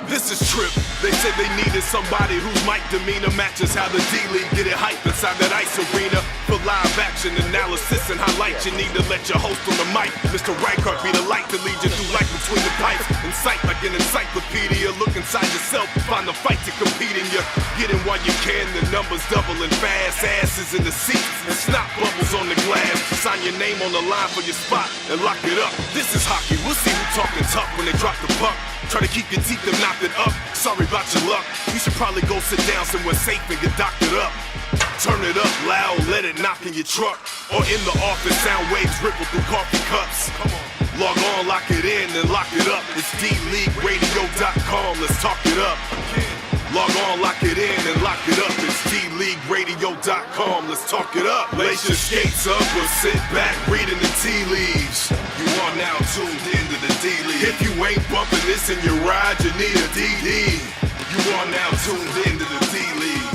This is Trip. They said they needed somebody whose mic demeanor matches how the D-League get it hype inside that ice arena. For live action analysis and highlights, you need to let your host on the mic. Mr. Reichert be the light to lead you through life between the pipes. Incite like an encyclopedia. Look inside yourself, find the fight to compete in you. Get in while you can, the numbers doubling fast. Asses in the seats and snot bubbles on the glass. Sign your name on the line for your spot and lock it up. This is hockey. We'll see who talking tough when they drop the puck. Try to keep your teeth and knock it up. Sorry about your luck. You should probably go sit down somewhere safe and get doctored up. Turn it up loud, let it knock in your truck. Or in the office, sound waves ripple through coffee cups. Log on, lock it in, and lock it up. It's DLeagueRadio.com, let's talk it up. Log on, lock it in, and lock it up. It's DLeagueRadio.com, let's talk it up. Lace your skates up or sit back reading the tea leaves. You are now tuned into the D-League. If you ain't bumping this in your ride, you need a DD. You are now tuned into the D-League.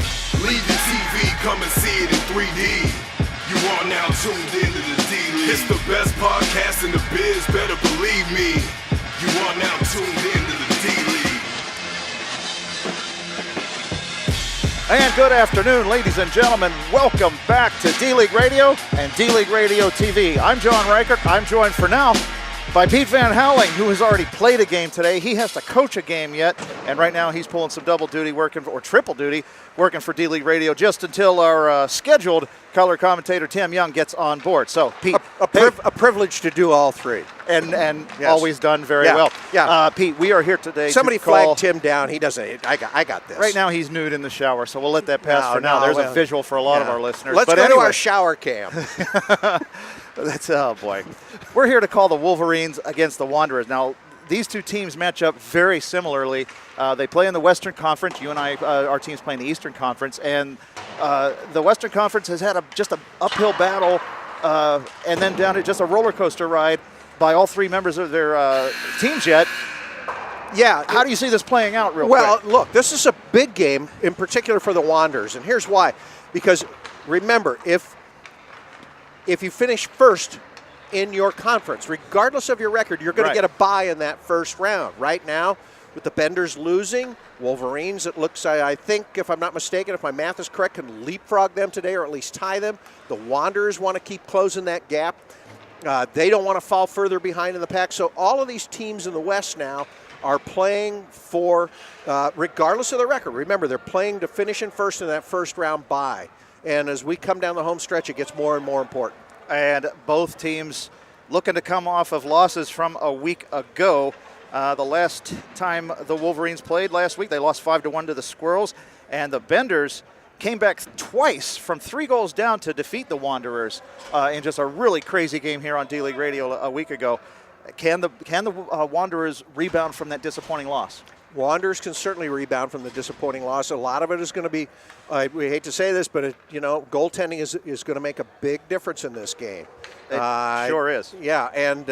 Leave the TV, come and see it in 3D. You are now tuned into the D-League. It's the best podcast in the biz, better believe me. You are now tuned into the D-League. And good afternoon, ladies and gentlemen. Welcome back to D-League Radio and D-League Radio TV. I'm John Reichert. I'm joined for now by Pete Van Houweling, who has already played a game today. He has to coach a game yet, and right now he's pulling some double duty working for, or triple duty working for D-League Radio just until our scheduled color commentator Tim Young gets on board. So, Pete, a privilege to do all three, and yes. Always done very well. Yeah, Pete, we are here today. Somebody to call, flagged Tim down. He doesn't. I got this. Right now, he's nude in the shower, so we'll let that pass for now. There's a visual for a lot of our listeners. Let's go to our shower cam. That's oh boy. We're here to call the Wolverines against the Wanderers. Now, these two teams match up very similarly. They play in the Western Conference. You and I, our teams play in the Eastern Conference, and the Western Conference has had just an uphill battle, and then down to just a roller coaster ride by all three members of their teams yet. Yeah. How do you see this playing out real quick? Well, look, this is a big game, in particular for the Wanderers, and here's why. Because remember, if you finish first in your conference, regardless of your record, you're going to get a bye in that first round. Right now, with the Benders losing, Wolverines, it looks, I think, if I'm not mistaken, if my math is correct, can leapfrog them today or at least tie them. The Wanderers want to keep closing that gap. They don't want to fall further behind in the pack. So all of these teams in the West now are playing for, regardless of the record. Remember, they're playing to finish in first in that first round bye. And as we come down the home stretch, it gets more and more important. And both teams looking to come off of losses from a week ago. The last time the Wolverines played last week, they lost 5-1 to the Squirrels. And the Benders came back twice from 3 goals down to defeat the Wanderers in just a really crazy game here on D-League Radio a week ago. Can the Wanderers rebound from that disappointing loss? Wanderers can certainly rebound from the disappointing loss. A lot of it is going to be, we hate to say this, but goaltending is going to make a big difference in this game. It sure is. Yeah, and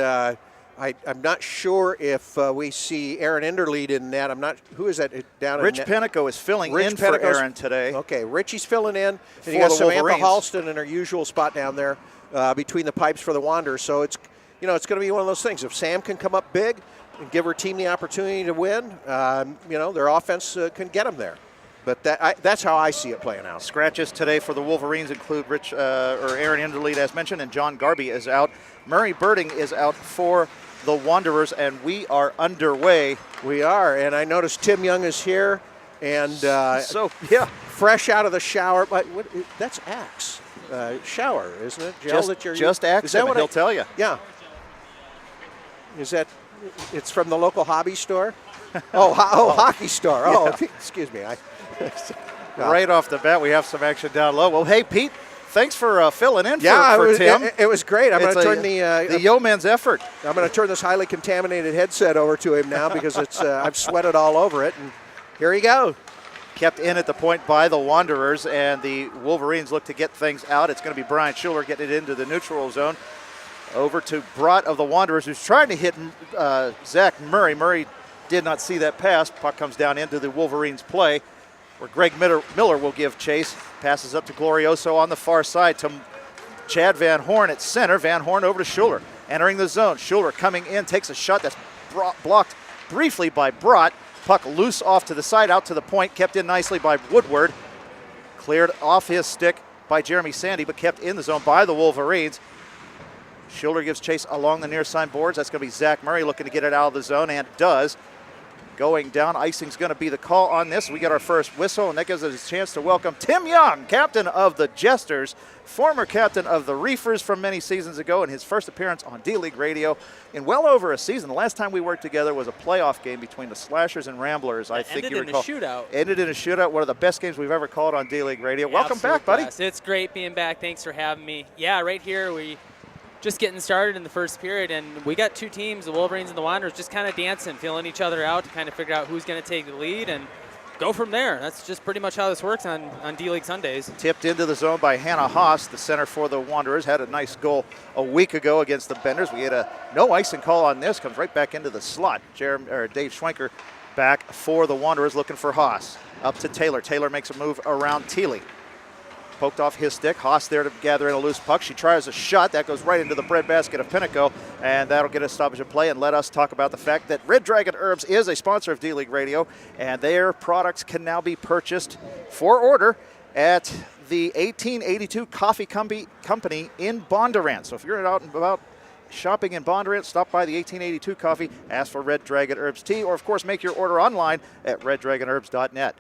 I'm not sure if we see Aaron Enderlead in net. I'm not. Who is that down Rich in net? Pennico is filling in for Aaron today. Okay, Richie's filling in. And you got Samantha Halston in her usual spot down there between the pipes for the Wanderers. So it's going to be one of those things. If Sam can come up big and give her team the opportunity to win, their offense can get them there. But that's how I see it playing out. Scratches today for the Wolverines include Aaron Enderlead, as mentioned, and John Garby is out. Murray Birding is out for the Wanderers, and we are underway. We are, and I noticed Tim Young is here, and fresh out of the shower. But that's Axe shower, isn't it? Gel just Axe, and he'll tell you. Yeah. Is that? It's from the local hobby store. Hockey store. Oh, yeah. Excuse me. Right off the bat, we have some action down low. Well, hey, Pete, thanks for filling in for Tim. It was great. I'm going to turn the yeoman's effort. I'm going to turn this highly contaminated headset over to him now because it's I've sweated all over it. And here you go. Kept in at the point by the Wanderers, and the Wolverines look to get things out. It's going to be Brian Schuler getting it into the neutral zone. Over to Brott of the Wanderers, who's trying to hit Zach Murray. Murray did not see that pass. Puck comes down into the Wolverines' play, where Greg Miller will give chase. Passes up to Glorioso on the far side to Chad Van Horn at center. Van Horn over to Schuler, entering the zone. Schuler coming in, takes a shot that's blocked briefly by Brott. Puck loose off to the side, out to the point, kept in nicely by Woodward. Cleared off his stick by Jeremy Sandy, but kept in the zone by the Wolverines. Schiller gives chase along the near side boards. That's going to be Zach Murray looking to get it out of the zone, and does. Going down, icing's going to be the call on this. We get our first whistle, and that gives us a chance to welcome Tim Young, captain of the Jesters, former captain of the Reefers from many seasons ago, and his first appearance on D-League Radio in well over a season. The last time we worked together was a playoff game between the Slashers and Ramblers. I think you recall. Ended in a shootout. Ended in a shootout. One of the best games we've ever called on D-League Radio. Welcome Absolute back, buddy. blast. It's great being back. Thanks for having me. Yeah, right here we just getting started in the first period, and we got two teams, the Wolverines and the Wanderers, just kind of dancing, feeling each other out to kind of figure out who's going to take the lead and go from there. That's just pretty much how this works on D-League Sundays. Tipped into the zone by Hannah Haas, the center for the Wanderers. Had a nice goal a week ago against the Benders. We had a no icing call on this. Comes right back into the slot. Dave Schwenker back for the Wanderers looking for Haas. Up to Taylor. Taylor makes a move around Thiele. Poked off his stick. Haas there to gather in a loose puck. She tries a shot. That goes right into the breadbasket of Pinnacle, and that'll get a stoppage of play and let us talk about the fact that Red Dragon Herbs is a sponsor of D-League Radio, and their products can now be purchased for order at the 1882 Coffee Company in Bondurant. So if you're out and about shopping in Bondurant, stop by the 1882 Coffee, ask for Red Dragon Herbs tea, or of course make your order online at reddragonherbs.net.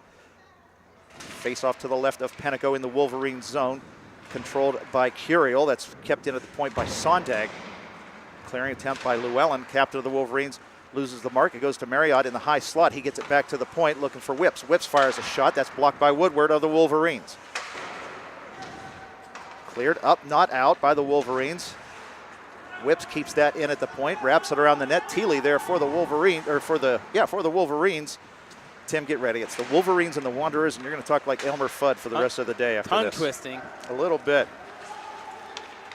Face off to the left of Penico in the Wolverine zone, controlled by Curiel. That's kept in at the point by Sondag. Clearing attempt by Llewellyn, captain of the Wolverines, loses the mark. It goes to Marriott in the high slot. He gets it back to the point, looking for Whips. Whips fires a shot. That's blocked by Woodward of the Wolverines. Cleared up, not out by the Wolverines. Whips keeps that in at the point, wraps it around the net. Thiele there for the Wolverines, or for the Wolverines. Tim, get ready. It's the Wolverines and the Wanderers, and you're going to talk like Elmer Fudd for the rest of the day after this. Tongue twisting. A little bit.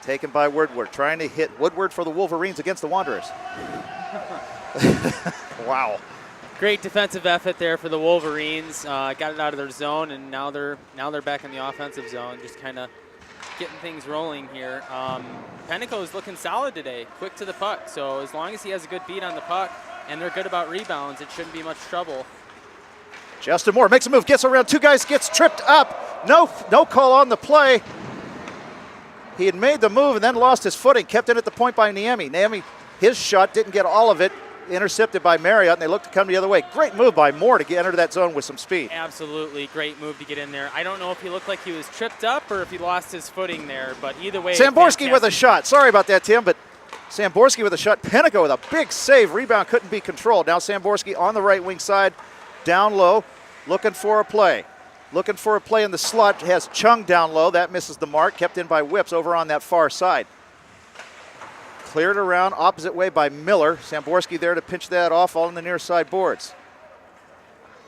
Taken by Woodward, trying to hit Woodward for the Wolverines against the Wanderers. Wow. Great defensive effort there for the Wolverines. Got it out of their zone, and now they're back in the offensive zone, just kind of getting things rolling here. Penico is looking solid today, quick to the puck. So as long as he has a good beat on the puck and they're good about rebounds, it shouldn't be much trouble. Justin Moore makes a move, gets around two guys, gets tripped up. No call on the play. He had made the move and then lost his footing, kept it at the point by Niemi. Niemi, his shot didn't get all of it, intercepted by Marriott, and they look to come the other way. Great move by Moore to enter that zone with some speed. Absolutely, great move to get in there. I don't know if he looked like he was tripped up or if he lost his footing there, but either way. Samborski with a shot. Sorry about that, Tim, but Samborski with a shot. Penico with a big save. Rebound couldn't be controlled. Now Samborski on the right wing side, down low, looking for a play. Looking for a play in the slot. Has Chung down low. That misses the mark. Kept in by Whips over on that far side. Cleared around opposite way by Miller. Samborski there to pinch that off all in the near side boards.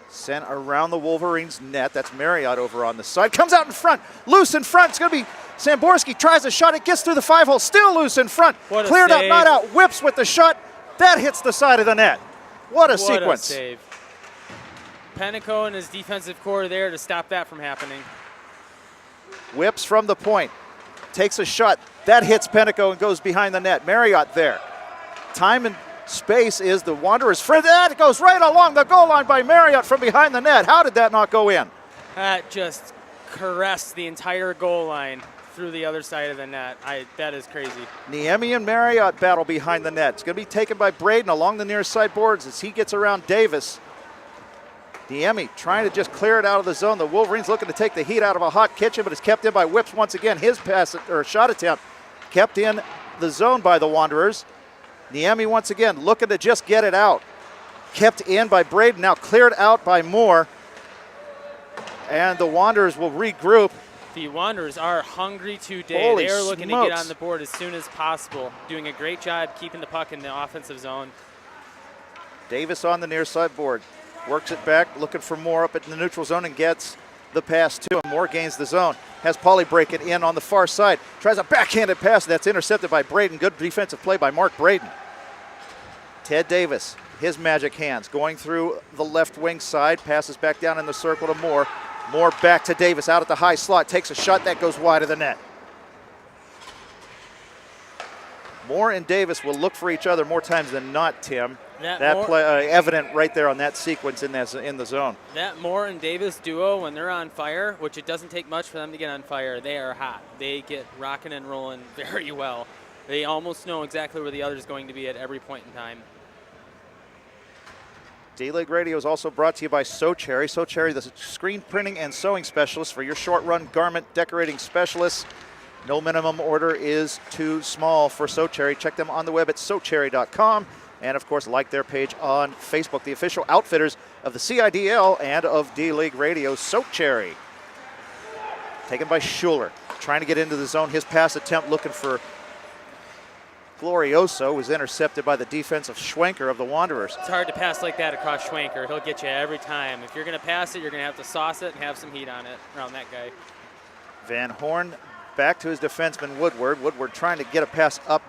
Sent around the Wolverines net. That's Marriott over on the side. Comes out in front. Loose in front. It's going to be Samborski. Tries a shot. It gets through the 5-hole. Still loose in front. Cleared out, not out. Whips with the shot. That hits the side of the net. What a sequence. What a save. Penico and his defensive core there to stop that from happening. Whips from the point. Takes a shot. That hits Penico and goes behind the net. Marriott there. Time and space is the Wanderers' friend. That goes right along the goal line by Marriott from behind the net. How did that not go in? That just caressed the entire goal line through the other side of the net. That is crazy. Niemi and Marriott battle behind the net. It's going to be taken by Braden along the near side boards as he gets around Davis. Niemi trying to just clear it out of the zone. The Wolverines looking to take the heat out of a hot kitchen, but it's kept in by Whips once again. His pass or shot attempt kept in the zone by the Wanderers. Niemi once again looking to just get it out. Kept in by Braden, now cleared out by Moore. And the Wanderers will regroup. The Wanderers are hungry today. Holy they are looking smokes. to get on the board as soon as possible. Doing a great job keeping the puck in the offensive zone. Davis on the near side board. Works it back, looking for Moore up at the neutral zone and gets the pass to him. Moore gains the zone. Has Pauly break it in on the far side. Tries a backhanded pass that's intercepted by Braden. Good defensive play by Mark Braden. Ted Davis, his magic hands, going through the left wing side. Passes back down in the circle to Moore. Moore back to Davis out at the high slot. Takes a shot that goes wide of the net. Moore and Davis will look for each other more times than not, Tim. That play evident right there on that sequence in the zone. That Moore and Davis duo, when they're on fire, which it doesn't take much for them to get on fire, they are hot. They get rocking and rolling very well. They almost know exactly where the other is going to be at every point in time. D-League Radio is also brought to you by SoCherry. SoCherry, the screen printing and sewing specialist for your short-run garment decorating specialists. No minimum order is too small for SoCherry. Check them on the web at socherry.com. And, of course, like their page on Facebook, the official outfitters of the CIDL and of D-League Radio, SoCherry. Taken by Schuler, trying to get into the zone. His pass attempt looking for Glorioso was intercepted by the defense of Schwenker of the Wanderers. It's hard to pass like that across Schwenker. He'll get you every time. If you're going to pass it, you're going to have to sauce it and have some heat on it around that guy. Van Horn back to his defenseman Woodward. Woodward trying to get a pass up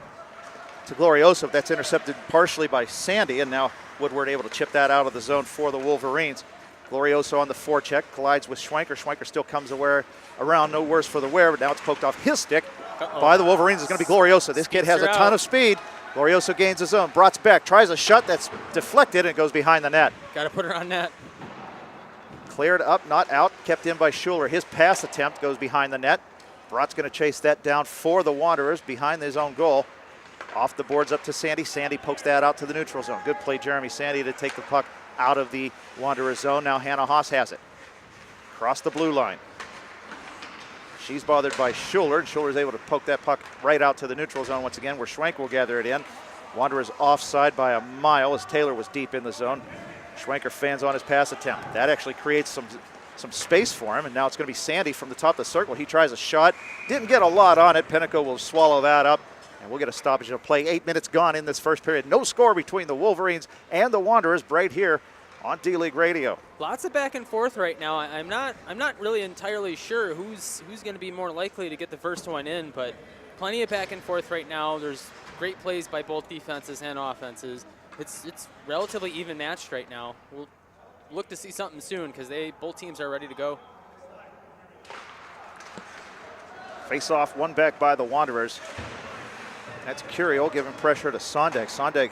to Glorioso. That's intercepted partially by Sandy, and now Woodward able to chip that out of the zone for the Wolverines. Glorioso on the forecheck, collides with Schwenker. Schwenker still comes around, no worse for the wear, but now it's poked off his stick by the Wolverines. It's going to be Glorioso. This kid has a ton of speed. Glorioso gains his own. Brot's back, tries a shot that's deflected, and it goes behind the net. Got to put her on net. Cleared up, not out, kept in by Schuler. His pass attempt goes behind the net. Brot's going to chase that down for the Wanderers behind his own goal. Off the boards up to Sandy. Sandy pokes that out to the neutral zone. Good play, Jeremy Sandy, to take the puck out of the Wanderers zone. Now Hannah Haas has it. Across the blue line. She's bothered by Schuler, and Schuler's able to poke that puck right out to the neutral zone once again, where Schwenk will gather it in. Wanderers offside by a mile as Taylor was deep in the zone. Schwenker fans on his pass attempt. That actually creates some space for him, and now it's going to be Sandy from the top of the circle. He tries a shot. Didn't get a lot on it. Pinnacle will swallow that up. And we'll get a stoppage of play. 8 minutes gone in this first period. No score between the Wolverines and the Wanderers right here on D-League Radio. Lots of back and forth right now. I'm not really entirely sure who's going to be more likely to get the first one in, but plenty of back and forth right now. There's great plays by both defenses and offenses. It's relatively even matched right now. We'll look to see something soon because both teams are ready to go. Face off, one back by the Wanderers. That's Curiel giving pressure to Sondag. Sondag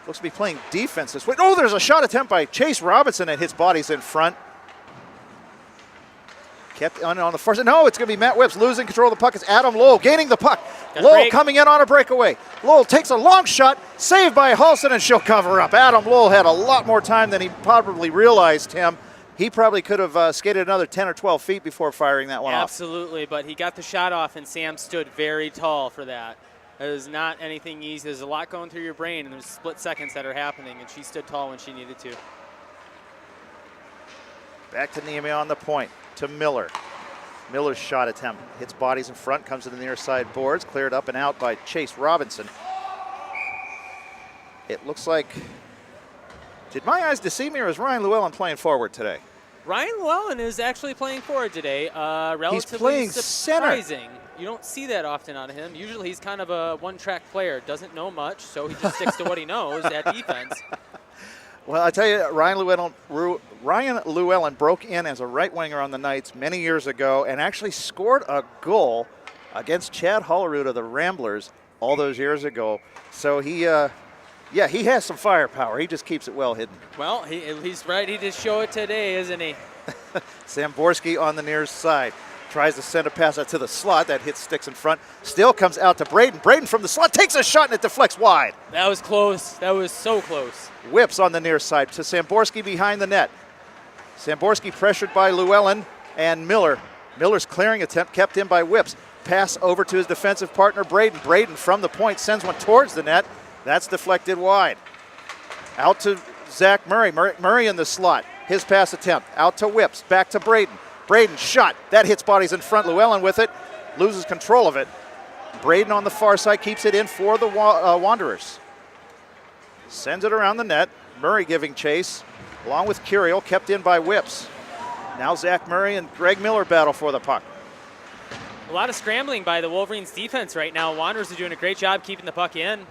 looks to be playing defense this way. Oh, there's a shot attempt by Chase Robinson, and his body's in front. Kept on the first. No, it's going to be Matt Whips losing control of the puck. It's Adam Lowell gaining the puck. Lowell coming in on a breakaway. Lowell takes a long shot, saved by Halston, and she'll cover up. Adam Lowell had a lot more time than he probably realized, Tim. He probably could have skated another 10 or 12 feet before firing that one off. Absolutely, but he got the shot off, and Sam stood very tall for that. It is not anything easy. There's a lot going through your brain, and there's split seconds that are happening, and she stood tall when she needed to. Back to Niemi on the point, to Miller. Miller's shot attempt hits bodies in front, comes to the near side boards, cleared up and out by Chase Robinson. It looks like, did my eyes deceive me, or is Ryan Llewellyn playing forward today? Ryan Llewellyn is actually playing forward today. Relatively He's playing surprising. center. You don't see that often out of him. Usually he's kind of a one-track player, doesn't know much, so he just sticks to what he knows at defense. Well, I tell you, Ryan Llewellyn broke in as a right winger on the Knights many years ago and actually scored a goal against Chad Hollerud of the Ramblers all those years ago. So he has some firepower. He just keeps it well hidden. Well, he's right. He just showed it today, isn't he? Samborski on the near side. Tries to send a pass out to the slot. That hits sticks in front. Still comes out to Braden. Braden from the slot takes a shot, and it deflects wide. That was close. That was so close. Whips on the near side to Samborski behind the net. Samborski pressured by Llewellyn and Miller. Miller's clearing attempt kept in by Whips. Pass over to his defensive partner, Braden. Braden from the point sends one towards the net. That's deflected wide. Out to Zach Murray. Murray in the slot. His pass attempt. Out to Whips. Back to Braden. Braden shot. That hits bodies in front. Llewellyn with it. Loses control of it. Braden on the far side keeps it in for the Wanderers. Sends it around the net. Murray giving chase. Along with Curiel. Kept in by Whips. Now Zach Murray and Greg Miller battle for the puck. A lot of scrambling by the Wolverines defense right now. Wanderers are doing a great job keeping the puck in.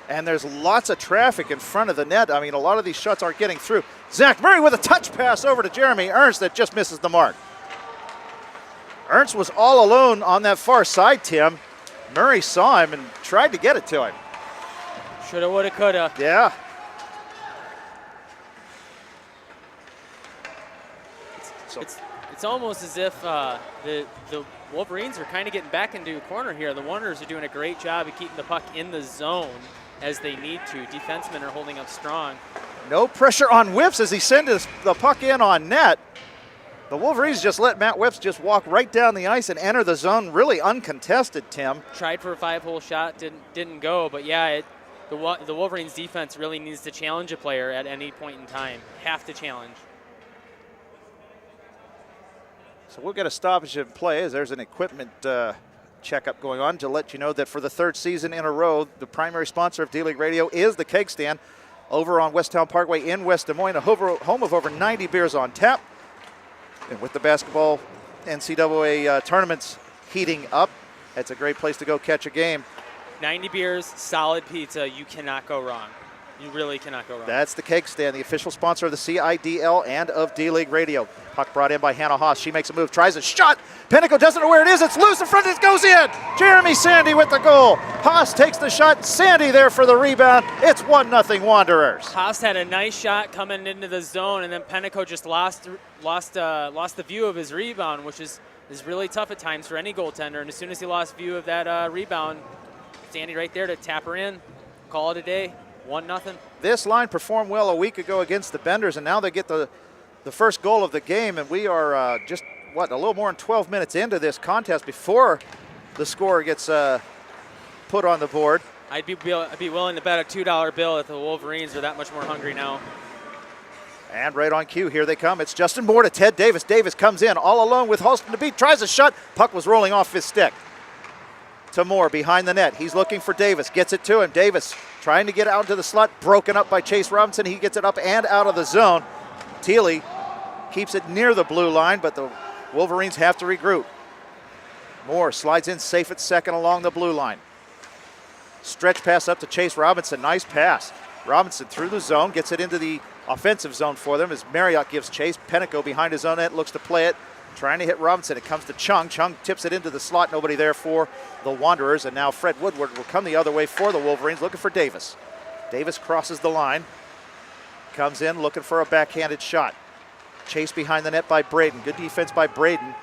And there's lots of traffic in front of the net. I mean, a lot of these shots aren't getting through. Zach Murray with a touch pass over to Jeremy Ernst that just misses the mark. Ernst was all alone on that far side, Tim. Murray saw him and tried to get it to him. Shoulda, woulda, coulda. Yeah. It's almost as if the Wolverines are kind of getting back into a corner here. The Wanderers are doing a great job of keeping the puck in the zone as they need to. Defensemen are holding up strong. No pressure on Whips as he sends the puck in on net. The Wolverines just let Matt Whips just walk right down the ice and enter the zone really uncontested, Tim. Tried for a 5-hole shot, didn't go, but yeah, the Wolverines defense really needs to challenge a player at any point in time. Have to challenge. So we'll get a stoppage in play as there's an equipment checkup going on to let you know that for the third season in a row, the primary sponsor of D-League Radio is the Keg Stand over on Westtown Parkway in West Des Moines, a home of over 90 beers on tap. And with the basketball NCAA tournaments heating up, it's a great place to go catch a game. 90 beers, solid pizza, you cannot go wrong. You really cannot go wrong. That's the Keg Stand, the official sponsor of the CIDL and of D-League Radio. Puck brought in by Hannah Haas. She makes a move, tries a shot. Pinnacle doesn't know where it is. It's loose in front. It goes in. Jeremy Sandy with the goal. Haas takes the shot. Sandy there for the rebound. It's 1-0 Wanderers. Haas had a nice shot coming into the zone, and then Pinnacle just lost the view of his rebound, which is really tough at times for any goaltender. And as soon as he lost view of that rebound, Sandy right there to tap her in, call it a day. 1-0. This line performed well a week ago against the Benders, and now they get the first goal of the game, and we are just, a little more than 12 minutes into this contest before the score gets put on the board. I'd be willing to bet a $2 bill if the Wolverines are that much more hungry now. And right on cue, here they come. It's Justin Moore to Ted Davis. Davis comes in all alone with Halston to beat, tries a shot. Puck was rolling off his stick. To Moore behind the net. He's looking for Davis, gets it to him. Davis trying to get out into the slot, broken up by Chase Robinson. He gets it up and out of the zone. Thiele keeps it near the blue line, but the Wolverines have to regroup. Moore slides in safe at second along the blue line. Stretch pass up to Chase Robinson. Nice pass. Robinson through the zone, gets it into the offensive zone for them as Marriott gives chase. Pennico behind his own net, looks to play it. Trying to hit Robinson. It comes to Chung. Chung tips it into the slot. Nobody there for the Wanderers. And now Fred Woodward will come the other way for the Wolverines, looking for Davis. Davis crosses the line. Comes in looking for a backhanded shot. Chased behind the net by Braden. Good defense by Braden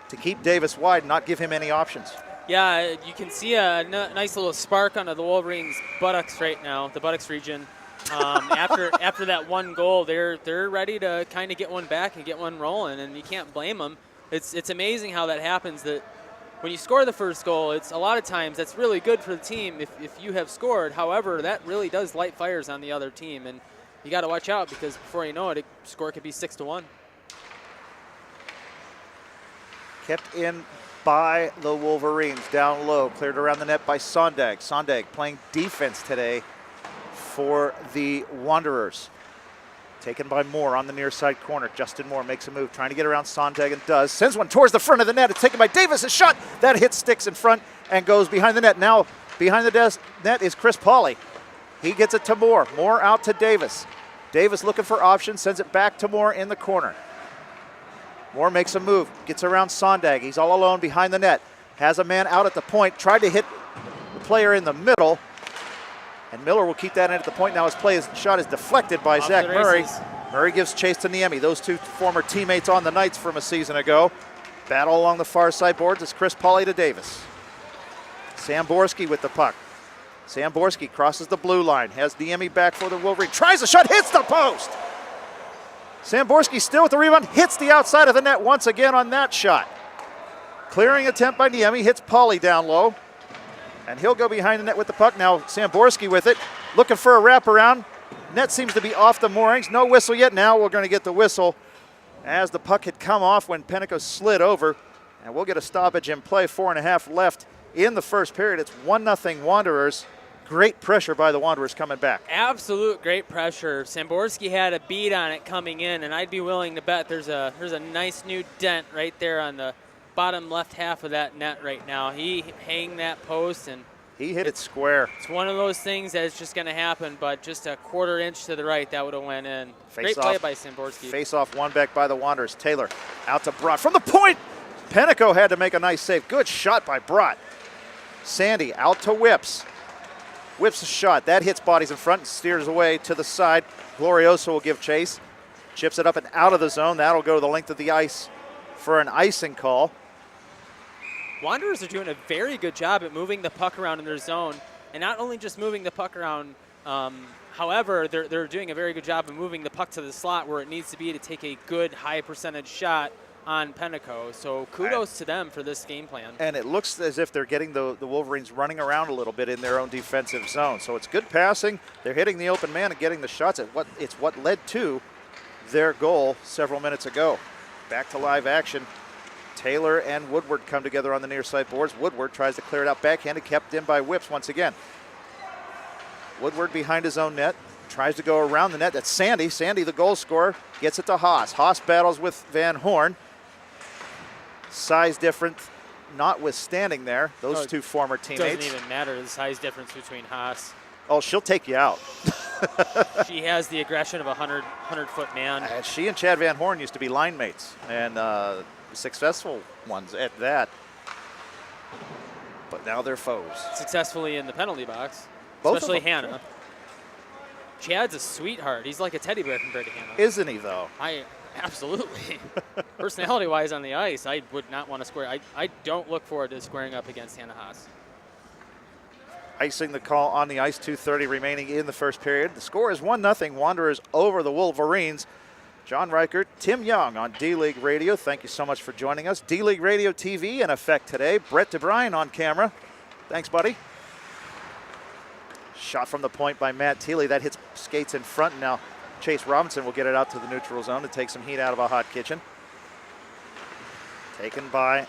to keep Davis wide and not give him any options. Yeah, you can see a nice little spark under the Wolverines' buttocks right now, the buttocks region. After that one goal, they're ready to kind of get one back and get one rolling, and you can't blame them. It's amazing how that happens. That when you score the first goal, it's a lot of times that's really good for the team if you have scored. However, that really does light fires on the other team, and you got to watch out because before you know it, score could be 6-1. Kept in by the Wolverines down low, cleared around the net by Sondag. Sondag playing defense today for the Wanderers. Taken by Moore on the near side corner. Justin Moore makes a move, trying to get around Sondag and does. Sends one towards the front of the net. It's taken by Davis. A shot that hits sticks in front and goes behind the net. Now behind the net is Chris Pauly. He gets it to Moore. Moore out to Davis. Davis looking for options, sends it back to Moore in the corner. Moore makes a move, gets around Sondag. He's all alone behind the net. Has a man out at the point, tried to hit the player in the middle. And Miller will keep that in at the point. Now his shot is deflected by Zach Murray. Murray gives chase to Niemi. Those two former teammates on the Knights from a season ago. Battle along the far side boards. It's Chris Pauly to Davis. Samborski with the puck. Samborski crosses the blue line. Has Niemi back for the Wolverine. Tries a shot, hits the post. Samborski still with the rebound. Hits the outside of the net once again on that shot. Clearing attempt by Niemi. Hits Pauly down low. And he'll go behind the net with the puck. Now Samborski with it, looking for a wraparound. Net seems to be off the moorings. No whistle yet. Now we're going to get the whistle as the puck had come off when Pennico slid over. And we'll get a stoppage in play. 4.5 left in the first period. It's 1-0 Wanderers. Great pressure by the Wanderers coming back. Absolute great pressure. Samborski had a beat on it coming in, and I'd be willing to bet there's a nice new dent right there on the bottom left half of that net right now. He hanged that post, and he hit it square. It's one of those things that's just going to happen, but just a quarter inch to the right, that would have went in. Great play by Samborski. Face off one back by the Wanderers. Taylor out to Brott from the point. Pennico had to make a nice save. Good shot by Brott. Sandy out to Whips. Whips a shot. That hits bodies in front and steers away to the side. Glorioso will give chase. Chips it up and out of the zone. That'll go to the length of the ice for an icing call. Wanderers are doing a very good job at moving the puck around in their zone. And not only just moving the puck around, however, they're doing a very good job of moving the puck to the slot where it needs to be to take a good high percentage shot on Penteco. So kudos to them for this game plan. And it looks as if they're getting the Wolverines running around a little bit in their own defensive zone. So it's good passing. They're hitting the open man and getting the shots. It's what led to their goal several minutes ago. Back to live action. Taylor and Woodward come together on the near side boards. Woodward tries to clear it out backhanded, kept in by Whips once again. Woodward behind his own net. Tries to go around the net. That's Sandy. Sandy, the goal scorer, gets it to Haas. Haas battles with Van Horn. Size difference notwithstanding there. Those two former teammates. Doesn't even matter the size difference between Haas. Oh, she'll take you out. She has the aggression of a 100-foot man. And she and Chad Van Horn used to be line mates, and successful ones at that. But now they're foes. Successfully in the penalty box, Both especially of them. Hannah. Chad's a sweetheart. He's like a teddy bear compared to Hannah. Isn't he, though? Absolutely. Personality-wise on the ice, I would not want to square. I don't look forward to squaring up against Hannah Haas. Icing the call on the ice, 2:30 remaining in the first period. The score is 1-0 Wanderers over the Wolverines. John Reichert, Tim Young on D-League Radio. Thank you so much for joining us. D-League Radio TV in effect today. Brett DeBryan on camera. Thanks, buddy. Shot from the point by Matt Thiele. That hits skates in front. Now Chase Robinson will get it out to the neutral zone to take some heat out of a hot kitchen. Taken by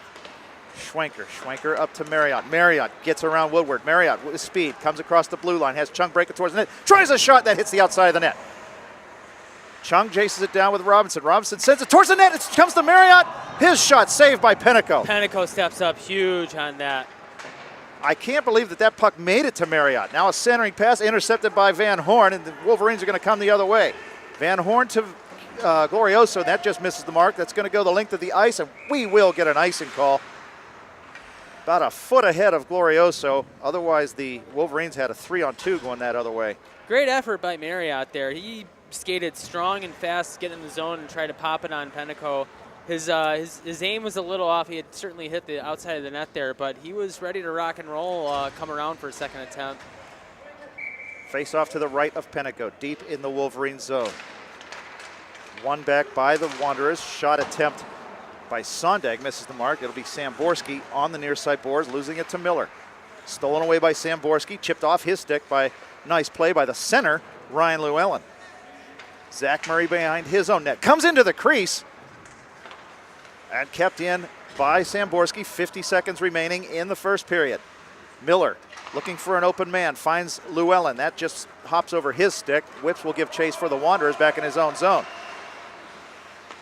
Schwenker. Schwenker up to Marriott. Marriott gets around Woodward. Marriott with speed comes across the blue line. Has Chung break it towards the net. Tries a shot that hits the outside of the net. Chung chases it down with Robinson. Robinson sends it towards the net. It comes to Marriott. His shot saved by Penteco. Penteco steps up huge on that. I can't believe that puck made it to Marriott. Now a centering pass intercepted by Van Horn, and the Wolverines are going to come the other way. Van Horn to Glorioso. That just misses the mark. That's going to go the length of the ice, and we will get an icing call. About a foot ahead of Glorioso. Otherwise, the Wolverines had a 3-on-2 going that other way. Great effort by Marriott there. He skated strong and fast, get in the zone and try to pop it on Penteco. His aim was a little off. He had certainly hit the outside of the net there, but he was ready to rock and roll, come around for a second attempt. Face off to the right of Penteco, deep in the Wolverine zone. One back by the Wanderers. Shot attempt by Sondag, misses the mark. It'll be Samborski on the near side boards, losing it to Miller. Stolen away by Samborski, chipped off his stick by nice play by the center, Ryan Llewellyn. Zach Murray behind his own net. Comes into the crease and kept in by Samborski. 50 seconds remaining in the first period. Miller looking for an open man, finds Llewellyn. That just hops over his stick. Whips will give chase for the Wanderers back in his own zone.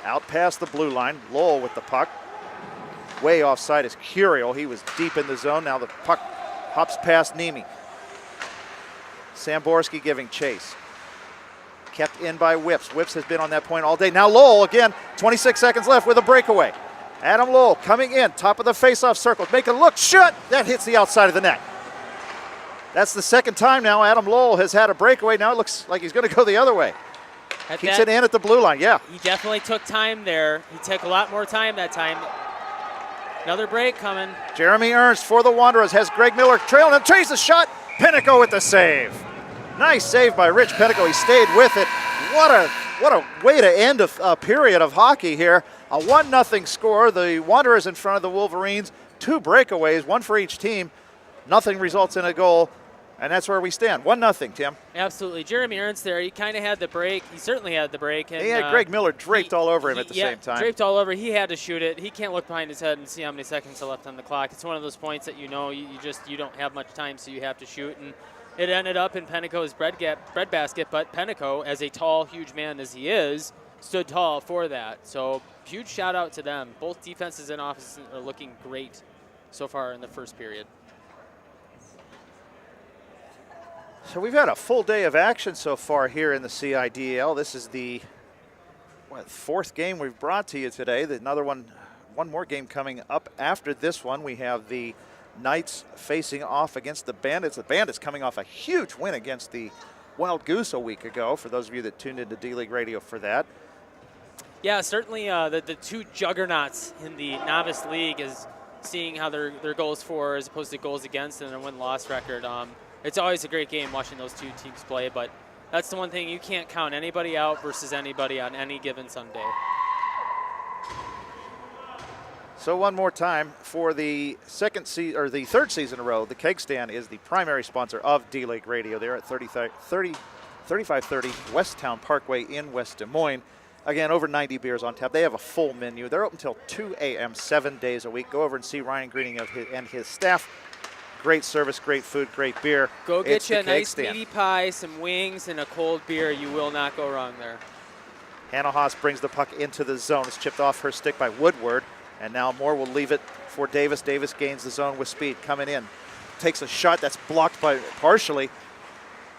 Out past the blue line, Lowell with the puck. Way offside is Curiel. He was deep in the zone. Now the puck hops past Nemi. Samborski giving chase. Kept in by Whips. Whips has been on that point all day. Now Lowell again, 26 seconds left with a breakaway. Adam Lowell coming in, top of the face-off circle. Make a look, shot! That hits the outside of the net. That's the second time now Adam Lowell has had a breakaway. Now it looks like he's going to go the other way. Keeps it in at the blue line, yeah. He definitely took time there. He took a lot more time that time. Another break coming. Jeremy Ernst for the Wanderers has Greg Miller trailing him. Traces the shot. Penteco with the save. Nice save by Rich Penteco. He stayed with it. What a way to end a period of hockey here. A 1-0 score. The Wanderers in front of the Wolverines. 2 breakaways, 1 for each team. Nothing results in a goal. And that's where we stand. 1-0, Tim. Absolutely. Jeremy Ernst there, he kind of had the break. He certainly had the break. And, he had Greg Miller draped all over him at the same time. Draped all over. He had to shoot it. He can't look behind his head and see how many seconds are left on the clock. It's one of those points that you don't have much time, so you have to shoot. And it ended up in Penteco's bread basket, but Penteco, as a tall, huge man as he is, stood tall for that. So huge shout out to them. Both defenses and offenses are looking great so far in the first period. So we've had a full day of action so far here in the CIDL. This is the 4th game we've brought to you today. Another one more game coming up after this one. We have the Knights facing off against the Bandits. The Bandits coming off a huge win against the Wild Goose a week ago, for those of you that tuned into D-League Radio for that. Yeah, certainly the two juggernauts in the novice league is seeing how their goals for as opposed to goals against and their win-loss record. It's always a great game watching those two teams play, but that's the one thing, you can't count anybody out versus anybody on any given Sunday. So one more time, for the third season in a row, the Keg Stand is the primary sponsor of D-League Radio. They're at 3530 Westtown Parkway in West Des Moines. Again, over 90 beers on tap. They have a full menu. They're open until 2 a.m. 7 days a week. Go over and see Ryan Greening and his staff. Great service, great food, great beer. Go It's get you the a Keg nice Stand. meaty pie, some wings, and a cold beer. You will not go wrong there. Hannah Haas brings the puck into the zone. It's chipped off her stick by Woodward. And now Moore will leave it for Davis. Davis gains the zone with speed, coming in. Takes a shot that's blocked partially